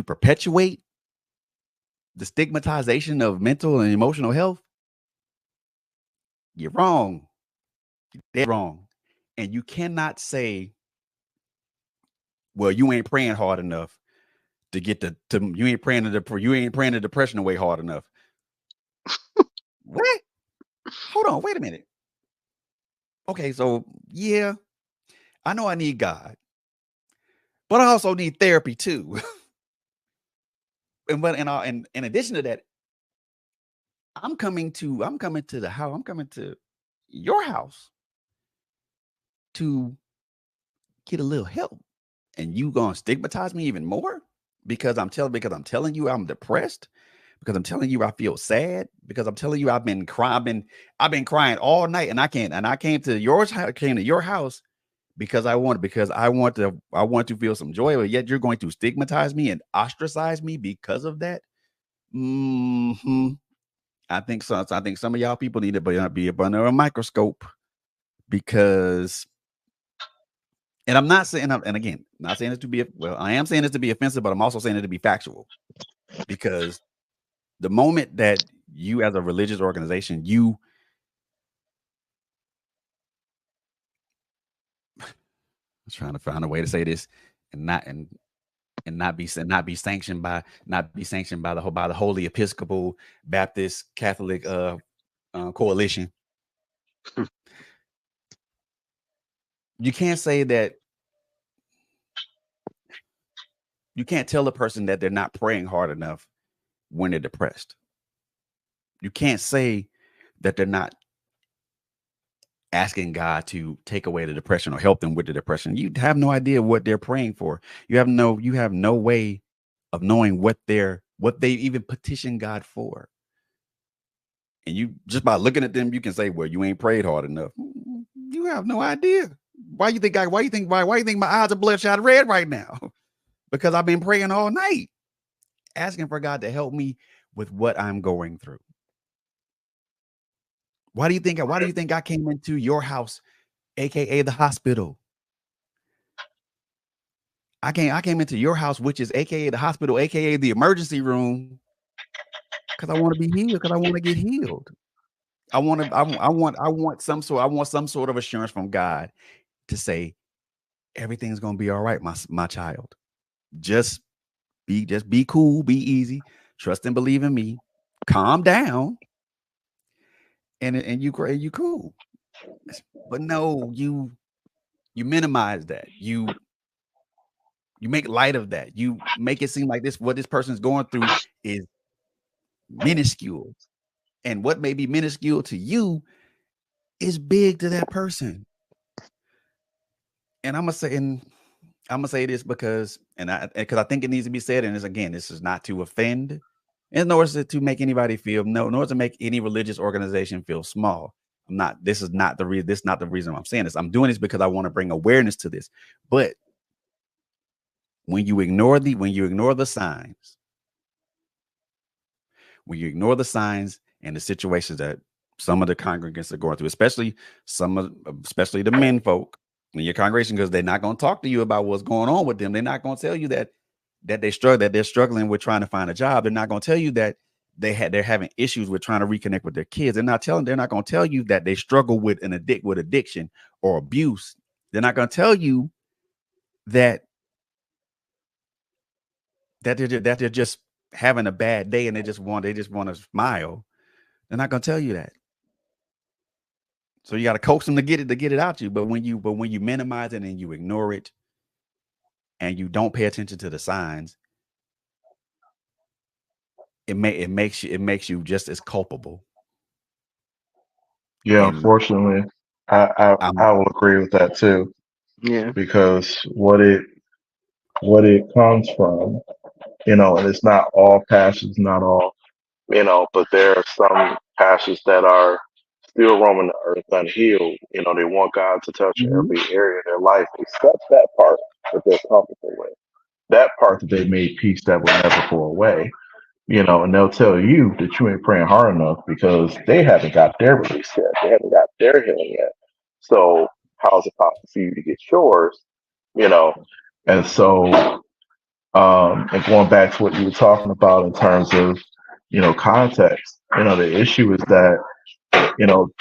perpetuate the stigmatization of mental and emotional health, you're wrong. They're wrong. And you cannot say, well, you ain't praying hard enough to get you ain't praying the depression away hard enough. What? Hold on, wait a minute. Okay, so yeah, I know I need God, but I also need therapy too. And in addition to that, I'm coming to your house to get a little help. And you gonna stigmatize me even more because I'm telling you I'm depressed, because I'm telling you I feel sad, because I'm telling you I've been crying all night and I came to your house because I want to feel some joy, but yet you're going to stigmatize me and ostracize me because of that. hmm I think some of y'all people need to be up under a microscope because, and I'm not saying, and again, not saying this to be, well, I am saying this to be offensive, but I'm also saying it to be factual because the moment that you, as a religious organization, I'm trying to find a way to say this and not, and and not be sanctioned by the Holy Episcopal Baptist Catholic coalition. You can't say that you can't tell a person that they're not praying hard enough when they're depressed. You can't say that they're not asking God to take away the depression or help them with the depression. You have no idea what they're praying for. You have no way of knowing what they even petition God for. And you just by looking at them, you can say, well, you ain't prayed hard enough. You have no idea. Why you think my eyes are bloodshot red right now? Because I've been praying all night, asking for God to help me with what I'm going through. Why do you think I came into your house, aka the hospital? I came into your house, which is aka the hospital, aka the emergency room, because I want to be healed, because I want to get healed. I want some sort of assurance from God to say everything's gonna be all right, my child. Just just be cool, be easy, trust and believe in me, calm down, and you cool. But no, you minimize that. You make light of that. You make it seem like what this person's going through is minuscule. And what may be minuscule to you is big to that person. And I'm gonna say this because I think it needs to be said. And this is not to offend, and nor is it to make anybody feel nor to make any religious organization feel small. I'm not. This is not the reason I'm saying this. I'm doing this because I want to bring awareness to this. But when you ignore the signs, and the situations that some of the congregants are going through, especially the men folk in your congregation, because they're not going to talk to you about what's going on with them. They're not going to tell you that they're struggling with trying to find a job. They're not going to tell you that they're having issues with trying to reconnect with their kids. They're not going to tell you that they struggle with addiction or abuse. They're not going to tell you that that they're just having a bad day and they just want to smile. They're not going to tell you that. So you got to coax them to get it out you. But when you minimize it and you ignore it and you don't pay attention to the signs, it makes you just as culpable. Yeah, And unfortunately, I I'm will agree with that too, Yeah. because what it comes from, and it's not all pastors, not all, but there are some pastors that are still roaming the earth unhealed. They want God to touch Mhm. every area of their life except that part that they're comfortable with. That part that they made peace that will never go away. And they'll tell you that you ain't praying hard enough because they haven't got their release yet. They haven't got their healing yet. So how's it possible for you to get yours? You know, and so and going back to what you were talking about in terms of context, the issue is that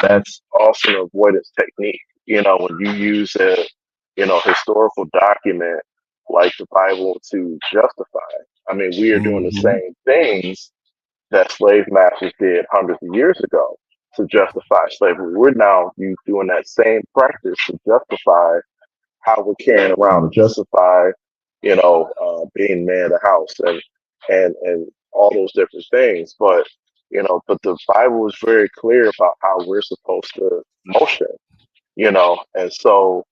that's also an avoidance technique. When you use a historical document like the Bible to justify. I mean, we are doing the Mhm. same things that slave masters did hundreds of years ago to justify slavery. We're now doing that same practice to justify how we're carrying around, to justify, being man of the house and all those different things. But the Bible is very clear about how we're supposed to motion, and so,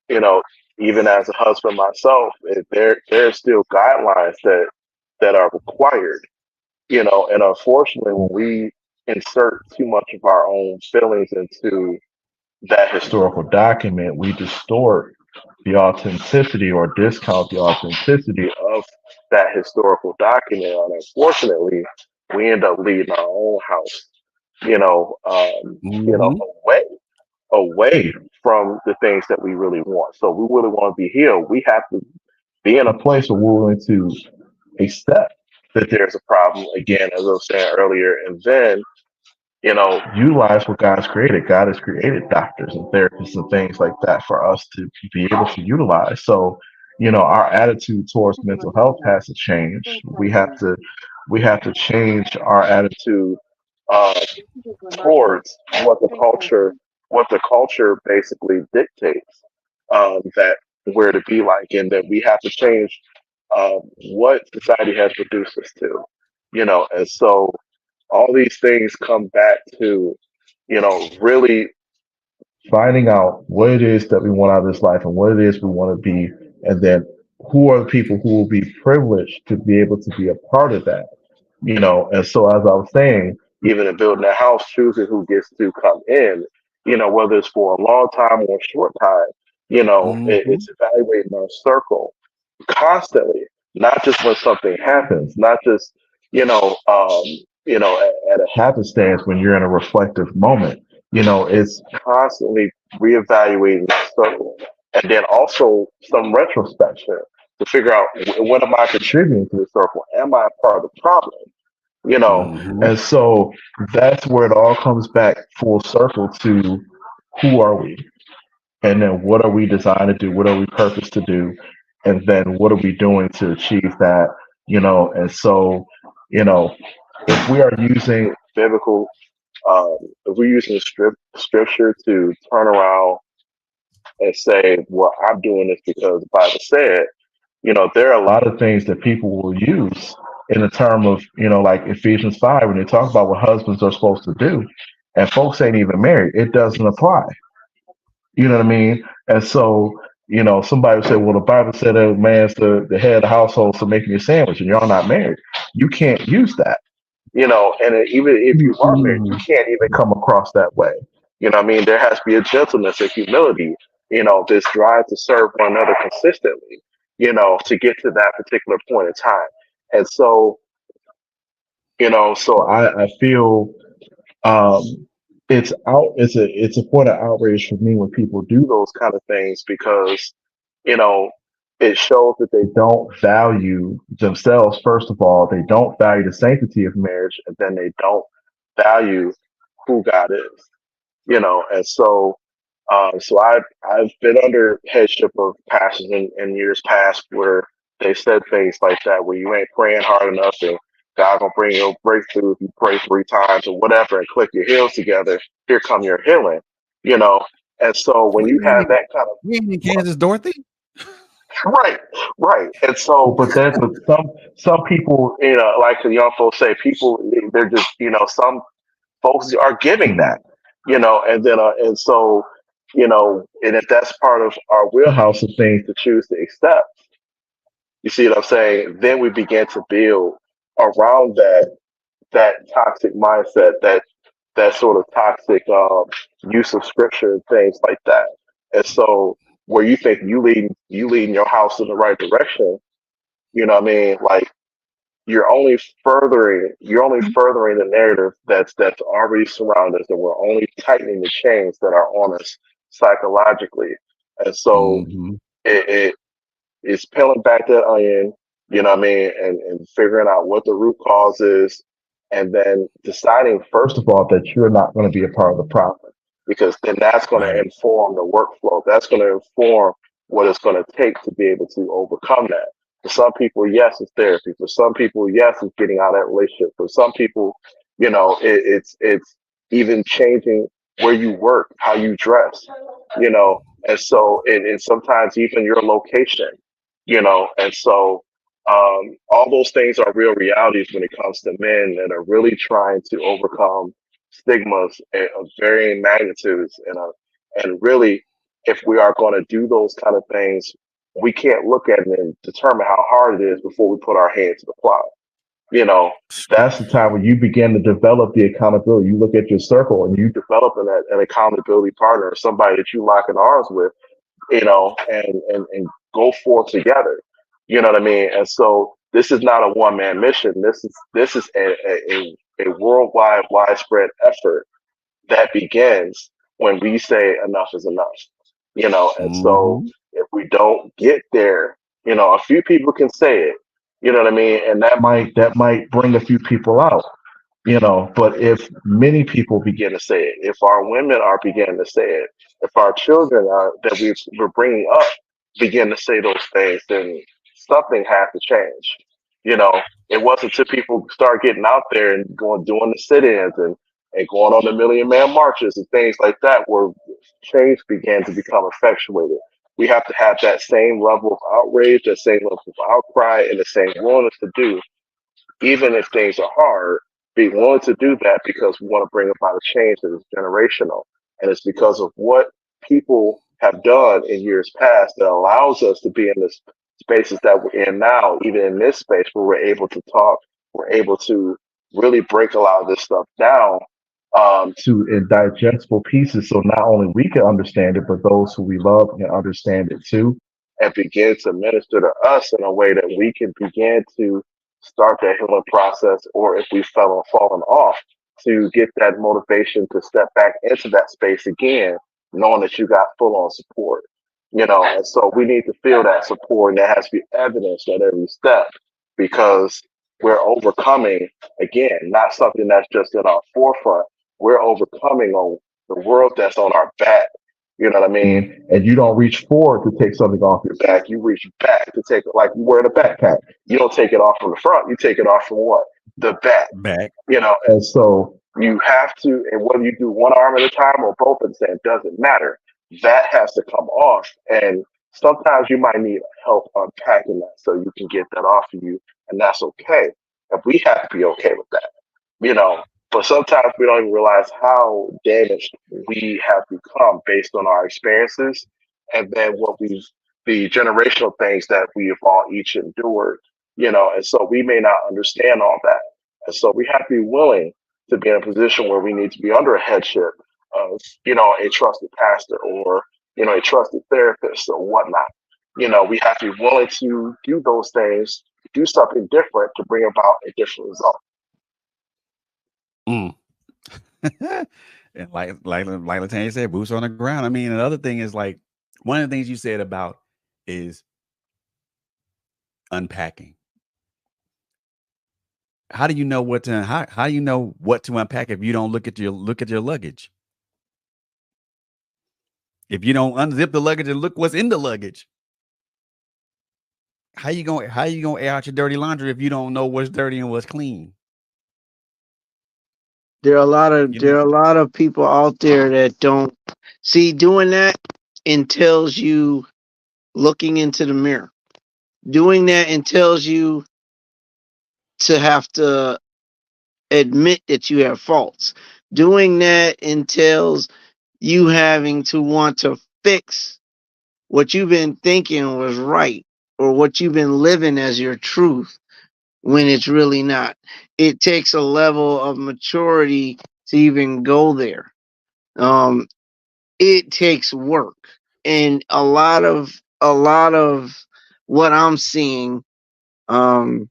you know, even as a husband myself, there's still guidelines that are required, and unfortunately, when we insert too much of our own feelings into that historical document, we distort the authenticity or discount the authenticity of that historical document. And unfortunately, we end up leading our own house, Mhm. away from the things that we really want. So we really want to be healed. We have to be in a place where we're willing to accept that there's a problem again, as I was saying earlier, and then utilize what God's created. God has created doctors and therapists and things like that for us to be able to utilize. So, our attitude towards mental health has to change. We have to change our attitude uh, towards what the culture basically dictates, that where to be like, and that we have to change what society has reduced us to. And so all these things come back to really finding out what it is that we want out of this life and what it is we want to be, and then who are the people who will be privileged to be able to be a part of that. And so as I was saying, even in building a house, choosing who gets to come in, whether it's for a long time or a short time, Hmm. it's evaluating our circle constantly, not just when something happens, not just at a happenstance when you're in a reflective moment. It's constantly reevaluating that circle, and then also some retrospection to figure out what am I contributing to the circle? Am I a part of the problem? You know, Hmm. and so that's where it all comes back full circle to who are we? And then what are we designed to do? What are we purposed to do? And then what are we doing to achieve that? And so, you know, if we are using biblical, if we're using scripture to turn around and say, well, I'm doing this because the Bible said, there are a lot of things that people will use in the term of, like Ephesians 5, when they talk about what husbands are supposed to do, and folks ain't even married, it doesn't apply. You know what I mean? And so, somebody would say, well, the Bible said a man's the head of the household, so making you a sandwich, and y'all not married. You can't use that. And even if you are married, you Hmm. can't even come across that way. What I mean? There has to be a gentleness and humility, this drive to serve one another consistently, to get to that particular point in time. And so, so I feel um, it's a point of outrage for me when people do those kind of things, because you know it shows that they don't value themselves. First of all, they don't value the sanctity of marriage, and then they don't value who God is. And so I've been under headship of pastors in years past where they said things like that, where you ain't praying hard enough, and God gonna bring your breakthrough if you pray 3 times or whatever and click your heels together. Here come your healing, you know. And so when Wait you a have minute. that kind of We ain't in Kansas, Dorothy. right, right. And so, but then with some people, like the young folks say, people they're just some folks are giving that, and then and so and if that's part of our wheelhouse of things to choose to accept, you see what I'm saying? Then we begin to build around that toxic mindset, that sort of toxic use of scripture and things like that. And so where you think you leading your house in the right direction, what I mean? Like you're only furthering the narrative that's already surrounded us, and we're only tightening the chains that are on us psychologically. And so Hmm. it is peeling back that onion, what I mean, and figuring out what the root cause is, and then deciding first of all that you're not going to be a part of the problem, because then that's going to Right. inform the workflow. That's going to inform what it's going to take to be able to overcome that. For some people, yes, it's therapy. For some people, yes, it's getting out of that relationship. For some people, it's even changing where you work, how you dress, and so and sometimes even your location, and so all those things are real realities when it comes to men that are really trying to overcome stigmas of varying magnitudes, and really, if we are going to do those kind of things, we can't look at it and determine how hard it is before we put our hand to the plow. You know, that's the time when you begin to develop the accountability. You look at your circle and you develop an accountability partner, somebody that you lock in arms with, and go forth together. You know what I mean? And so this is not a one man mission. This is a worldwide, widespread effort that begins when we say enough is enough. And so Hmm. if we don't get there, a few people can say it. You know what I mean? And that might bring a few people out. But if many people begin to say it, if our women are beginning to say it, if our children are that we're bringing up begin to say those things, then something has to change. You know, it wasn't until people start getting out there and going doing the sit-ins and going on the Million Man marches and things like that, where change began to become effectuated. We have to have that same level of outrage, that same level of outcry, and the same willingness to do, even if things are hard, be willing to do that because we want to bring about a change that is generational. And it's because of what people have done in years past that allows us to be in this spaces that we're in now, even in this space where we're able to talk, we're able to really break a lot of this stuff down to in digestible pieces so not only we can understand it, but those who we love can understand it too and begin to minister to us in a way that we can begin to start that healing process, or if we fallen off, to get that motivation to step back into that space again, knowing that you got full on support. You know, and so we need to feel that support, and that has to be evidenced at every step because we're overcoming again, not something that's just in our forefront. We're overcoming on the world that's on our back. You know what I mean? And you don't reach forward to take something off your back. You reach back to take it, like you wearing a backpack. You don't take it off from the front. You take it off from what? The back. Back. You know, and so you have to, and whether you do one arm at a time or both at the same, doesn't matter. That has to come off. And sometimes you might need help unpacking that so you can get that off of you. And that's okay. And we have to be okay with that. You know, but sometimes we don't even realize how damaged we have become based on our experiences and then the generational things that we have all each endured, you know, and so we may not understand all that. And so we have to be willing to be in a position where we need to be under a headship of, you know, a trusted pastor or, you know, a trusted therapist or whatnot. You know, we have to be willing to do those things, do something different to bring about a different result. Mm. And like Latanya said, boots on the ground. I mean, another thing is like one of the things you said about is unpacking. How do you know what to how do you know what to unpack if you don't look at your luggage? If you don't unzip the luggage and look what's in the luggage, how you gonna air out your dirty laundry if you don't know what's dirty and what's clean? There are a lot of You know, people out there that don't see doing that entails you looking into the mirror. Doing that entails you to have to admit that you have faults. Doing that entails you having to want to fix what you've been thinking was right or what you've been living as your truth when it's really not. It takes a level of maturity to even go there. Um, it takes work, and a lot of what I'm seeing um,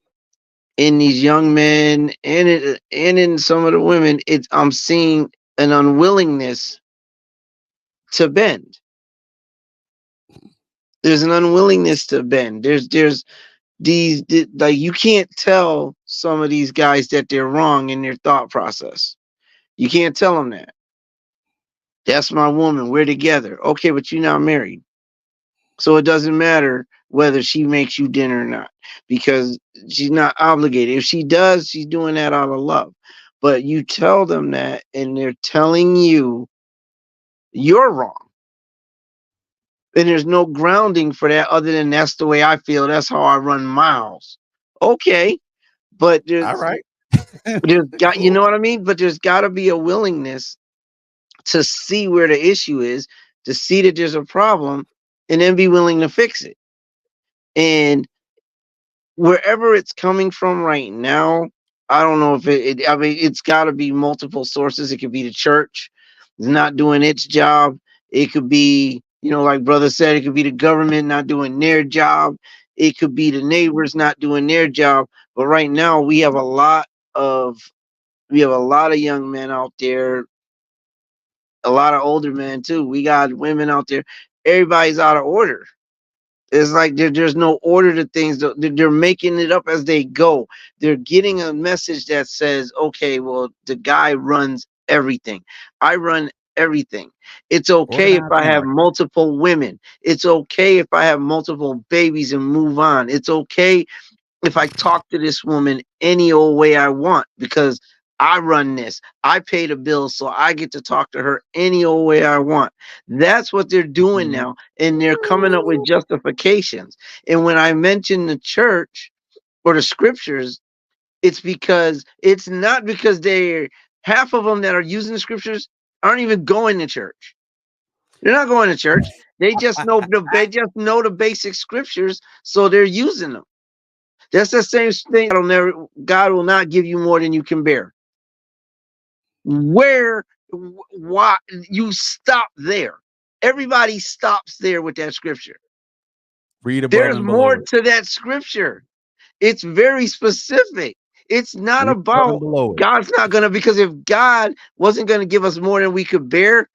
in these young men and in some of the women, I'm seeing an unwillingness to bend. There's an unwillingness to bend. There's like you can't tell some of these guys that they're wrong in their thought process. You can't tell them that. That's my woman. We're together. Okay, but you're not married. So it doesn't matter whether she makes you dinner or not because she's not obligated. If she does, she's doing that out of love. But you tell them that and they're telling you you're wrong. And there's no grounding for that other than that's the way I feel. That's how I run my house. Okay. But all right. there's got, you know Cool. what I mean? But there's got to be a willingness to see where the issue is, to see that there's a problem, and then be willing to fix it. And wherever it's coming from right now, I don't know if I mean, it's got to be multiple sources. It could be the church is not doing its job. It could be, like brother said, it could be the government not doing their job. It could be the neighbors not doing their job. But right now, of we have a lot of young men out there, a lot of older men too. We got women out there. Everybody's out of order. It's like there's no order to things. They're making it up as they go. They're getting a message that says, okay, well, the guy runs everything. I run everything. It's okay if Organized I have anarchy. multiple women. It's okay if I have multiple babies and move on. It's okay if I talk to this woman any old way I want because I run this. I pay the bills, so I get to talk to her any old way I want. That's what they're doing Mhm. now. And they're coming up with justifications. And when I mention the church or the scriptures, it's because it's not because they're half of them that are using the scriptures aren't even going to church. They're not going to church. They just know the basic scriptures, so they're using them. That's the same thing. God will not give you more than you can bear. Where, why you stop there? Everybody stops there with that scripture. Read above There's and below more it. to that scripture. It's very specific. It's not Read above and about below it. God's not going to, because if God wasn't going to give us more than we could bear,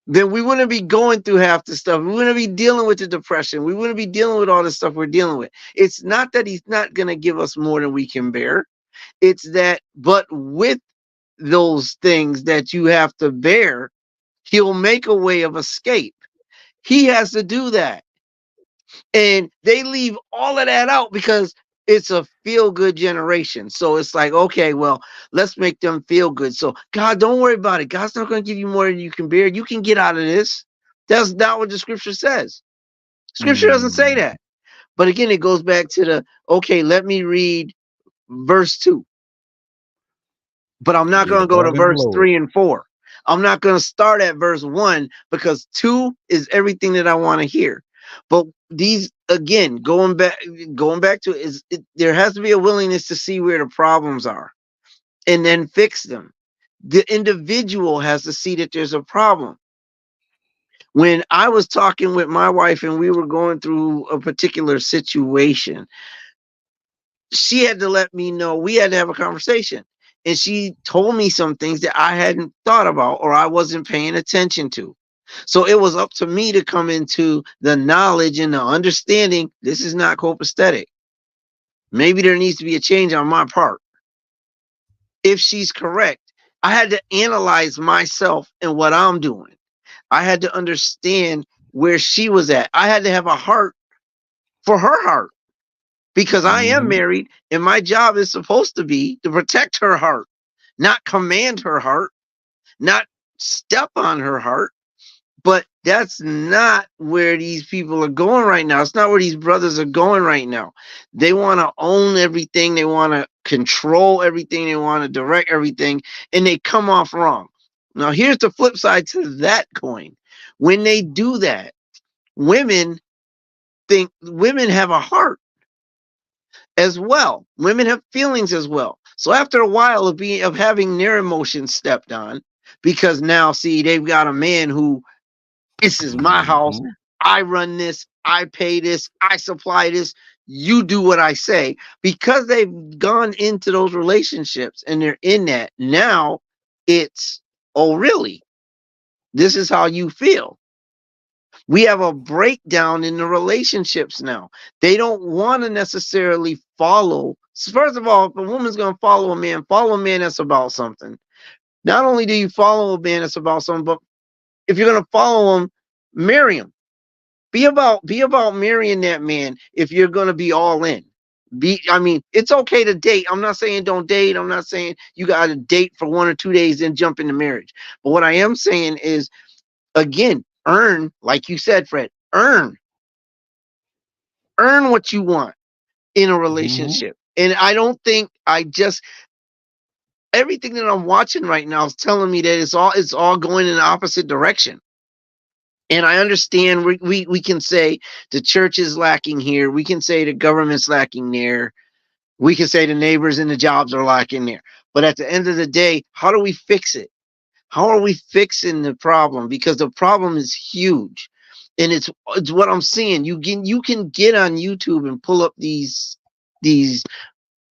then we wouldn't be going through half the stuff. We wouldn't be dealing with the depression. We wouldn't be dealing with all the stuff we're dealing with. It's not that he's not going to give us more than we can bear. It's that, but with those things that you have to bear, he'll make a way of escape. He has to do that. And they leave all of that out because it's a feel good generation. So it's like, okay, well, let's make them feel good. So, God, don't worry about it. God's not going to give you more than you can bear. You can get out of this. That's not what the scripture says. Scripture doesn't say Mm. that. But again, it goes back to the, okay, let me read verse 2. But I'm not Read going to go to above and verse below it. 3 and 4. I'm not going to start at verse 1 because 2 is everything that I want to hear. But these, again, going back to it, there has to be a willingness to see where the problems are and then fix them. The individual has to see that there's a problem. When I was talking with my wife and we were going through a particular situation, she had to let me know, we had to have a conversation. And she told me some things that I hadn't thought about or I wasn't paying attention to. So it was up to me to come into the knowledge and the understanding this is not copacetic. Maybe there needs to be a change on my part. If she's correct, I had to analyze myself and what I'm doing. I had to understand where she was at. I had to have a heart for her heart, because I am Mhm. married and my job is supposed to be to protect her heart, not command her heart, not step on her heart. But that's not where these people are going right now. It's not where these brothers are going right now. They want to own everything, they want to control everything, they want to direct everything, and they come off wrong. Now, here's the flip side to that coin. When they do that, women women have a heart as well. Women have feelings as well. So after a while of having their emotions stepped on, because now see they've got a man who, this is my house, Mhm. I run this, I pay this, I supply this, you do what I say. Because they've gone into those relationships and they're in that, now it's, oh really? This is how you feel. We have a breakdown in the relationships now. They don't want to necessarily follow. First of all, if a woman's going to follow a man that's about something. Not only do you follow a man that's about something, but if you're going to follow him, marry him. Be about marrying that man if you're going to be all in. I mean, it's okay to date. I'm not saying don't date. I'm not saying you got to date for 1 or 2 days then jump into marriage. But what I am saying is, again, earn, like you said, Fred, earn what you want in a Mhm. relationship. And I don't think everything that I'm watching right now is telling me that it's all going in the opposite direction. And I understand we can say the church is lacking here. We can say the government's lacking there. We can say the neighbors and the jobs are lacking there. But at the end of the day, how do we fix it? How are we fixing the problem? Because the problem is huge. And it's what I'm seeing. You can get on YouTube and pull up these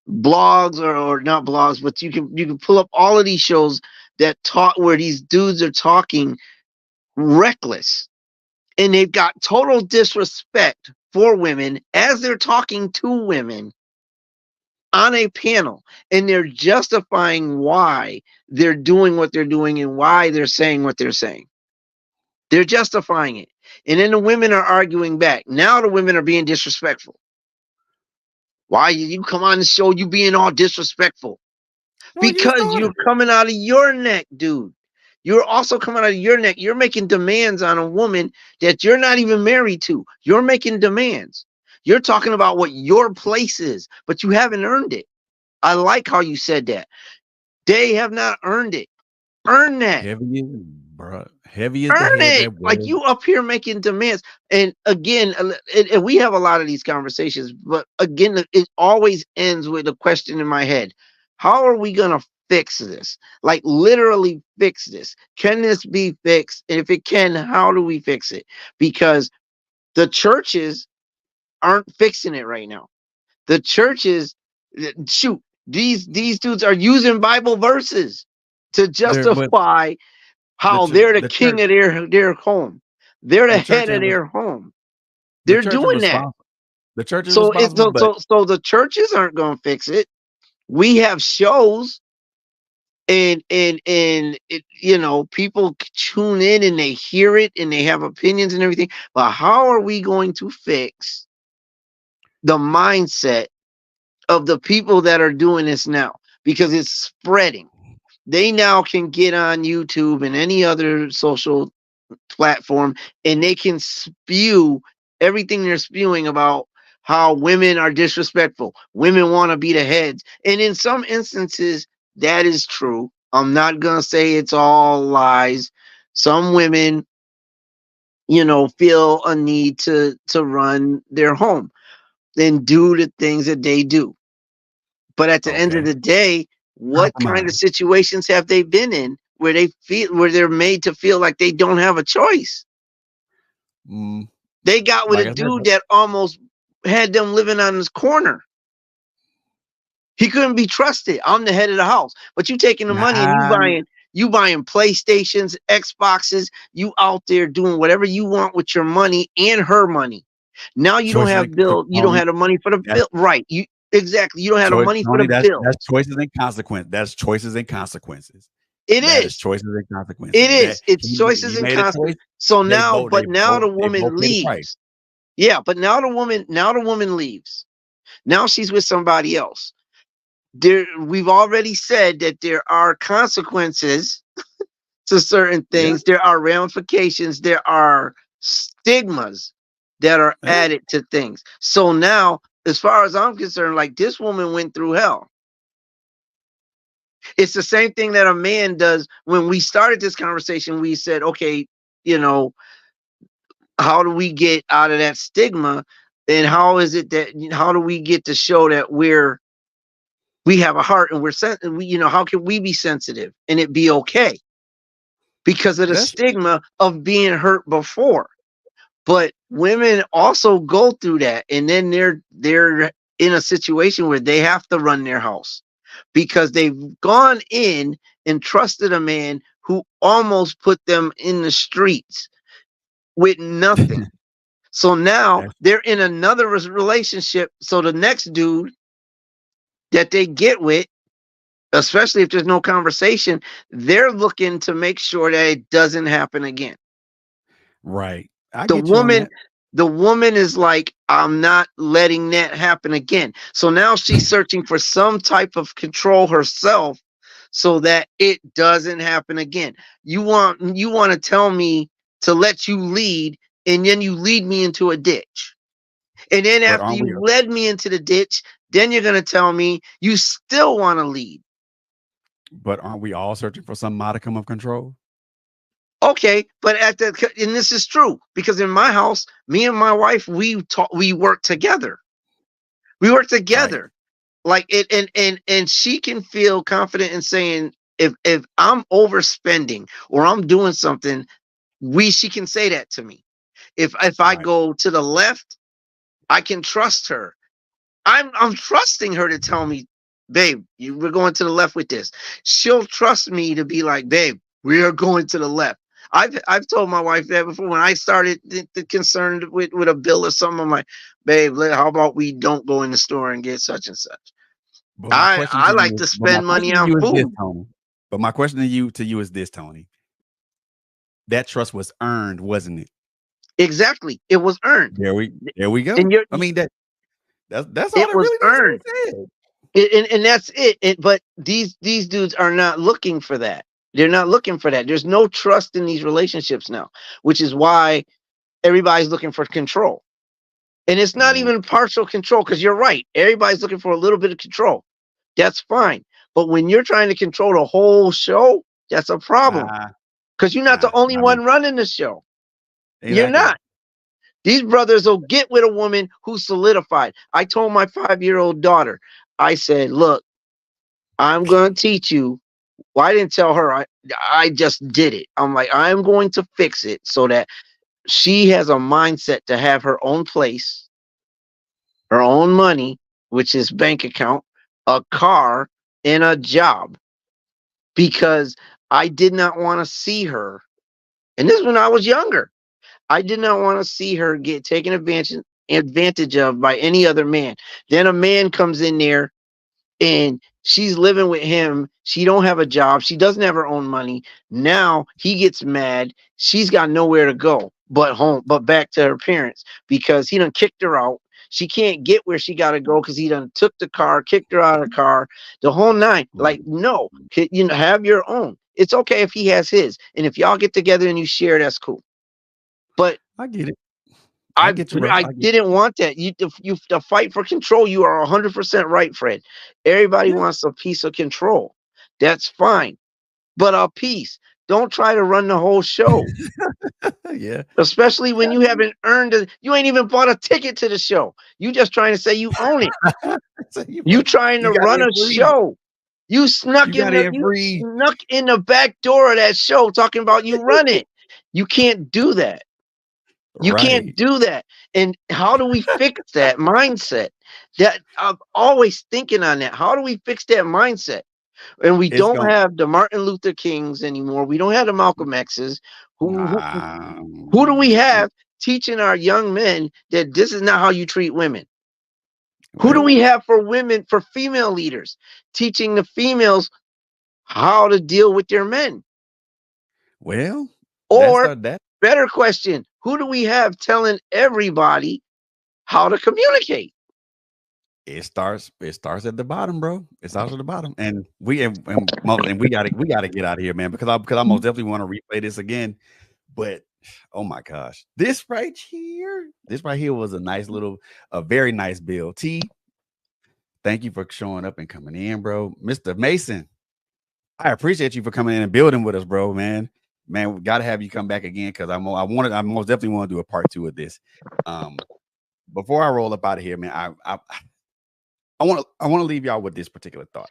blogs, or not blogs, but you can pull up all of these shows that talk where these dudes are talking reckless, and they've got total disrespect for women as they're talking to women, on a panel, and they're justifying why they're doing what they're doing and why they're saying what they're saying. They're justifying it. And then the women are arguing back. Now the women are being disrespectful. Why you come on the show, you being all disrespectful? Well, you Because started you're it. coming out of your neck, dude. You're also coming out of your neck. You're making demands on a woman that you're not even married to. You're making demands. You're talking about what your place is, but you haven't earned it. I like how you said that. They have not earned it. Earn that. Heavy is, bro. Heavy is the Earn head it. that Like wears. you up here making demands. And again, and we have a lot of these conversations, but again, it always ends with a question in my head. How are we going to fix this? Like literally fix this. Can this be fixed? And if it can, how do we fix it? Because the churches aren't fixing it right now. The churches, shoot, these dudes are using Bible verses to There, but justify the how ch- they're the the church king of their home. They're the the church head of ain't their home. the They're church is doing that. responsible. The church is So it's responsible, but so the churches aren't going to fix it. We have shows and it, people tune in and they hear it and they have opinions and everything. But how are we going to fix the mindset of the people that are doing this now? Because it's spreading. They now can get on YouTube and any other social platform and they can spew everything they're spewing about how women are disrespectful. Women want to be the heads. And in some instances, that is true. I'm not going to say it's all lies. Some women, feel a need to run their home and do the things that they do. But at the end of okay. the day, what kind of Compromise. situations have they been in where they're made to feel like they don't have a choice? Mm, They got with a like I said, dude that almost had them living on his corner. He couldn't be trusted. I'm the head of the house, but you taking the money and nah, you buying PlayStations, Xboxes. You out there doing whatever you want with your money and her money. Now you don't choices and have bill. You don't Tony. have the money for the That's bill. Right? You exactly. You don't have the choice, money for the Tony. That's bills. choices and consequence. That's choices and consequences. It That is is. choices and It consequences. That is. It's choices he and made a consequences. choice. So They now, both they but now both the they both woman paid a price. leaves. Yeah, but now the woman leaves. Now she's with somebody else. We've already said that there are consequences to certain Yeah, things. There are ramifications. There are stigmas that are yeah. added to things. So now, as far as I'm concerned, like this woman went through hell. It's the same thing that a man does. When we started this conversation, we said, okay, you know, how do we get out of that stigma? And how do we get to show that we have a heart and how can we be sensitive and it be okay because of the That's stigma of being hurt before? But women also go through that, and then they're in a situation where they have to run their house because they've gone in and trusted a man who almost put them in the streets with nothing. So now that's they're in another relationship. So the next dude that they get with, especially if there's no conversation, they're looking to make sure that it doesn't happen again. right. I The get you on woman, that. the woman is like, I'm not letting that happen again. So now she's searching for some type of control herself so that it doesn't happen again. You want to tell me to let you lead, and then you lead me into a ditch. And then But after aren't we? you led me into the ditch, then you're gonna tell me you still want to lead. But aren't we all searching for some modicum of control? Okay, but and this is true because in my house, me and my wife, we work together. We work Right. together. Like it, and she can feel confident in saying if I'm overspending or I'm doing something, she can say that to me. If I Right. go to the left, I can trust her. I'm trusting her to tell me, babe, we're going to the left with this. She'll trust me to be like, babe, we are going to the left. I've told my wife that before when I started concerned with a bill or something. I'm like, babe, how about we don't go in the store and get such and such? But my question I to you like is, to spend money on this, food. Tony. But my question to you is this, Tony. That trust was earned, wasn't it? Exactly. It was earned. There we And go. you're I mean that's all it that was really needs to earned. be said. And that's it. But these dudes are not looking for that. They're not looking for that. There's no trust in these relationships now, which is why everybody's looking for control. And it's not Mm, even partial control, because you're right. Everybody's looking for a little bit of control. That's fine. But when you're trying to control the whole show, that's a problem. nah, Because you're not the only not me. one running the show. You're Exactly. not. These brothers will get with a woman who's solidified. I told my 5-year-old daughter, I said, look, I'm going to teach you. Well, I didn't tell her. I just did it. I'm like, I'm going to fix it so that she has a mindset to have her own place, her own money, which is bank account, a car, and a job. Because I did not want to see her. And this is when I was younger. I did not want to see her get taken advantage of by any other man. Then a man comes in there and she's living with him. She don't have a job. She doesn't have her own money. Now he gets mad. She's got nowhere to go but home, but back to her parents because he done kicked her out. She can't get where she got to go because he done took the car, kicked her out of the car, the whole nine. Like, no, have your own. It's okay if he has his. And if y'all get together and you share, that's cool. But I get it. I I get you, bro. I I get didn't want that. You the fight for control. You are 100% right, Fred. Everybody yeah. wants a piece of control. That's fine, but a piece. Don't try to run the whole show, Yeah. especially when Yeah. you haven't earned it. You ain't even bought a ticket to the show. You just trying to say you own it. So You trying you to got run in a free. show. You got in You free. snuck in the back door of that show talking about you run it. You can't do that. You can't Right. do that. And how do we fix that mindset? That I'm always thinking on that. How do we fix that mindset? And we It's don't going have the Martin Luther Kings anymore. We don't have the Malcolm X's. Who do we um, have teaching our young men that this is not how you treat women? Who do well, we have for women, for female leaders, teaching the females how to deal with their men? well, that's Or that better question, who do we have telling everybody how to communicate? it starts at the bottom, bro. It starts at the bottom. And we gotta get out of here, man, because I most definitely want to replay this again. But oh my gosh, this right here was a very nice bill. Thank you for showing up and coming in, bro. Mr. Mason, I appreciate you for coming in and building with us, bro, man. Man, we gotta have you come back again because I most definitely want to do a part two of this. Um, before I roll up out of here, man, I want to leave y'all with this particular thought.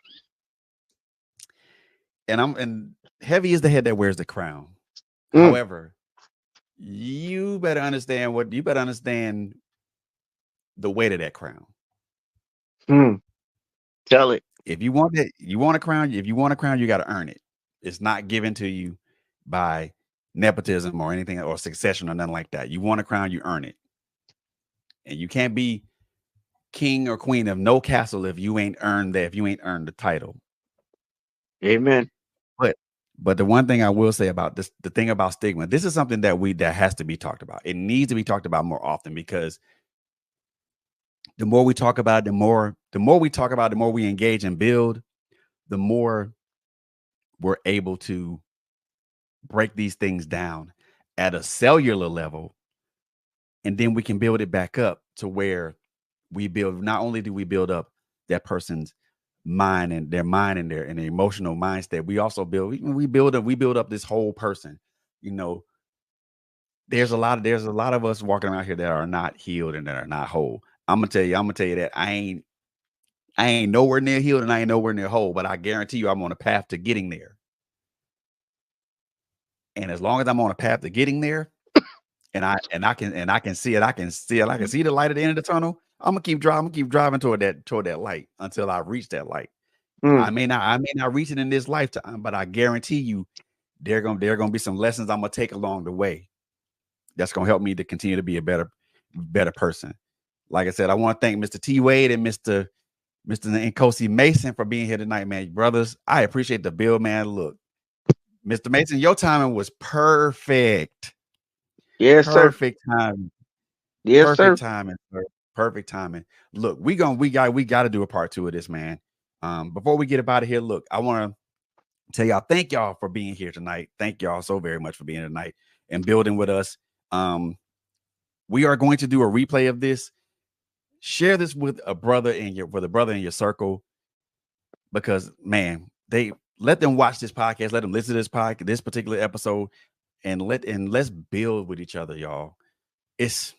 And heavy is the head that wears the crown. Mm, However, you better understand the weight of that crown. mm, tell it. If you want that, you want a crown. If you want a crown, you got to earn it. It's not given to you by nepotism or anything or succession or nothing like that. You want a crown, you earn it. And you can't be king or queen of no castle if you ain't earned that, if you ain't earned the title. Amen. But but the one thing I will say about this, the thing about stigma, this is something that has to be talked about. It needs to be talked about more often because the more we talk about it, the more we talk about it, the more we engage and build, the more we're able to break these things down at a cellular level, and then we can build it back up to where we build. Not only do we build up that person's mind and their emotional mindset, we also we build up this whole person. You know, there's a lot of us walking around here that are not healed and that are not whole. I'm gonna tell you that I ain't nowhere near healed and I ain't nowhere near whole, but I guarantee you I'm on a path to getting there. And as long as I'm on a path to getting there, and I can see it, I can see the light at the end of the tunnel. I'm gonna keep driving toward that light until I reach that light. Mm, I may not reach it in this lifetime, but I guarantee you there gonna be some lessons I'm gonna take along the way that's gonna help me to continue to be a better person. Like I said, I want to thank Mr. T Wade and Mr. Mr. Nkosi Mason for being here tonight, man. Brothers, I appreciate the bill, man. Look, Mr. Mason, your timing was perfect. Yes, sir. Perfect timing. Yes, sir. Perfect timing, sir. Perfect timing. Look, we got to do a part two of this, man. Before we get up out of here, look, I want to tell y'all, thank y'all for being here tonight. Thank y'all so very much for being here tonight and building with us. We are going to do a replay of this. Share this with a brother with a brother in your circle, because man, they let them watch this podcast, let them listen to this podcast, this particular episode, and let's build with each other, y'all. It's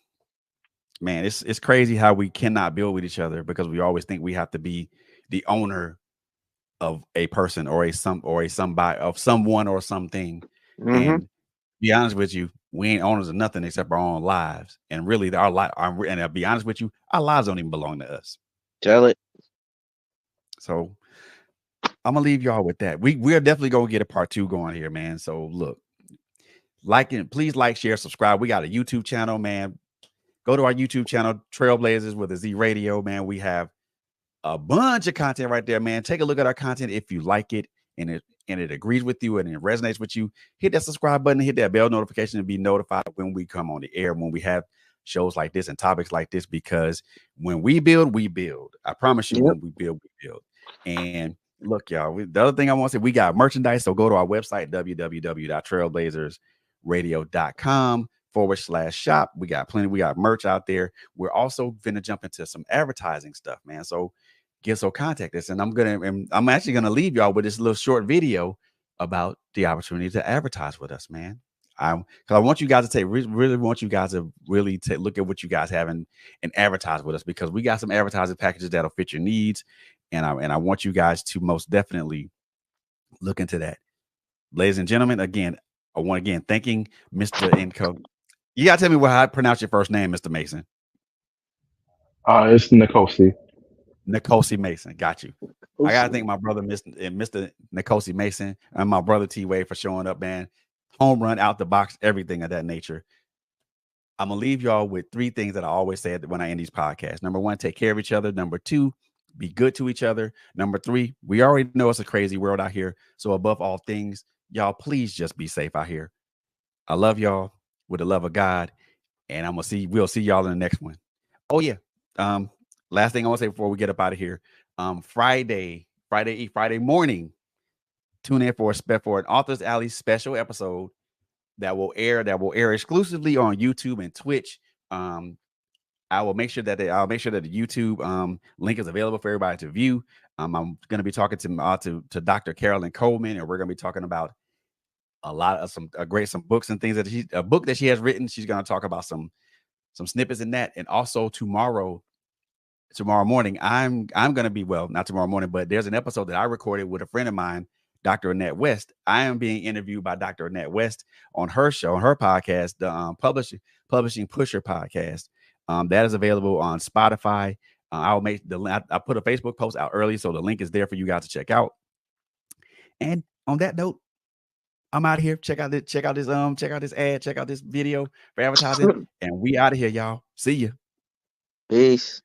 man, it's crazy how we cannot build with each other because we always think we have to be the owner of a person or a somebody of someone or something. Mm-hmm. And be honest with you, we ain't owners of nothing except our own lives. And really, our life. And I'll be honest with you, our lives don't even belong to us. Tell it. So I'm gonna leave y'all with that. We're definitely gonna get a part two going here, man. So look, please like, share, subscribe. We got a YouTube channel, man. Go to our YouTube channel, Trailblazers with a Z Radio, man. We have a bunch of content right there, man. Take a look at our content if you like it and it agrees with you and it resonates with you. Hit that subscribe button, hit that bell notification to be notified when we come on the air, when we have shows like this and topics like this, because when we build, we build. I promise you, Yep. when we build, we build. And look, y'all, the other thing I want to say, we got merchandise. So go to our website, www.trailblazersradio.com/shop. We got plenty. We got merch out there. We're also going to jump into some advertising stuff, man. So contact us, and I'm actually gonna leave y'all with this little short video about the opportunity to advertise with us, man. Because I want you guys to really want you guys to really take look at what you guys have and advertise with us, because we got some advertising packages that'll fit your needs, and I want you guys to most definitely look into that. Ladies and gentlemen, again, I want thanking Mr. Inco. You gotta tell me how I pronounce your first name, Mr. Mason. It's Nikosi. Nkosi Mason. Got you. I gotta thank Awesome. my brother, Mr. Nkosi Mason, and my brother T Wade for showing up, man. Home run, out the box, everything of that nature. I'm gonna leave y'all with three things that I always say when I end these podcasts. Number one, take care of each other. Number two, be good to each other. Number three, we already know it's a crazy world out here. So above all things, y'all, please just be safe out here. I love y'all with the love of God, and we'll see y'all in the next one. Oh yeah. Um, Last thing I want to say before we get up out of here. Friday morning, tune in for an Authors Alley special episode that will air exclusively on YouTube and Twitch. Um, I'll make sure that the YouTube link is available for everybody to view. I'm going to be talking to Dr. Carolyn Coleman, and we're going to be talking about a lot of some books and things a book that she has written. She's going to talk about some snippets in that, and also tomorrow morning, I'm gonna be, well, not tomorrow morning, but there's an episode that I recorded with a friend of mine, Dr. Annette West. I am being interviewed by Dr. Annette West on her show, on her podcast, the Publishing Pusher podcast. That is available on Spotify. I'll make I put a Facebook post out early, so the link is there for you guys to check out. And on that note, I'm out of here. Check out this ad, check out this video for advertising, and we out of here, y'all. See you. Peace.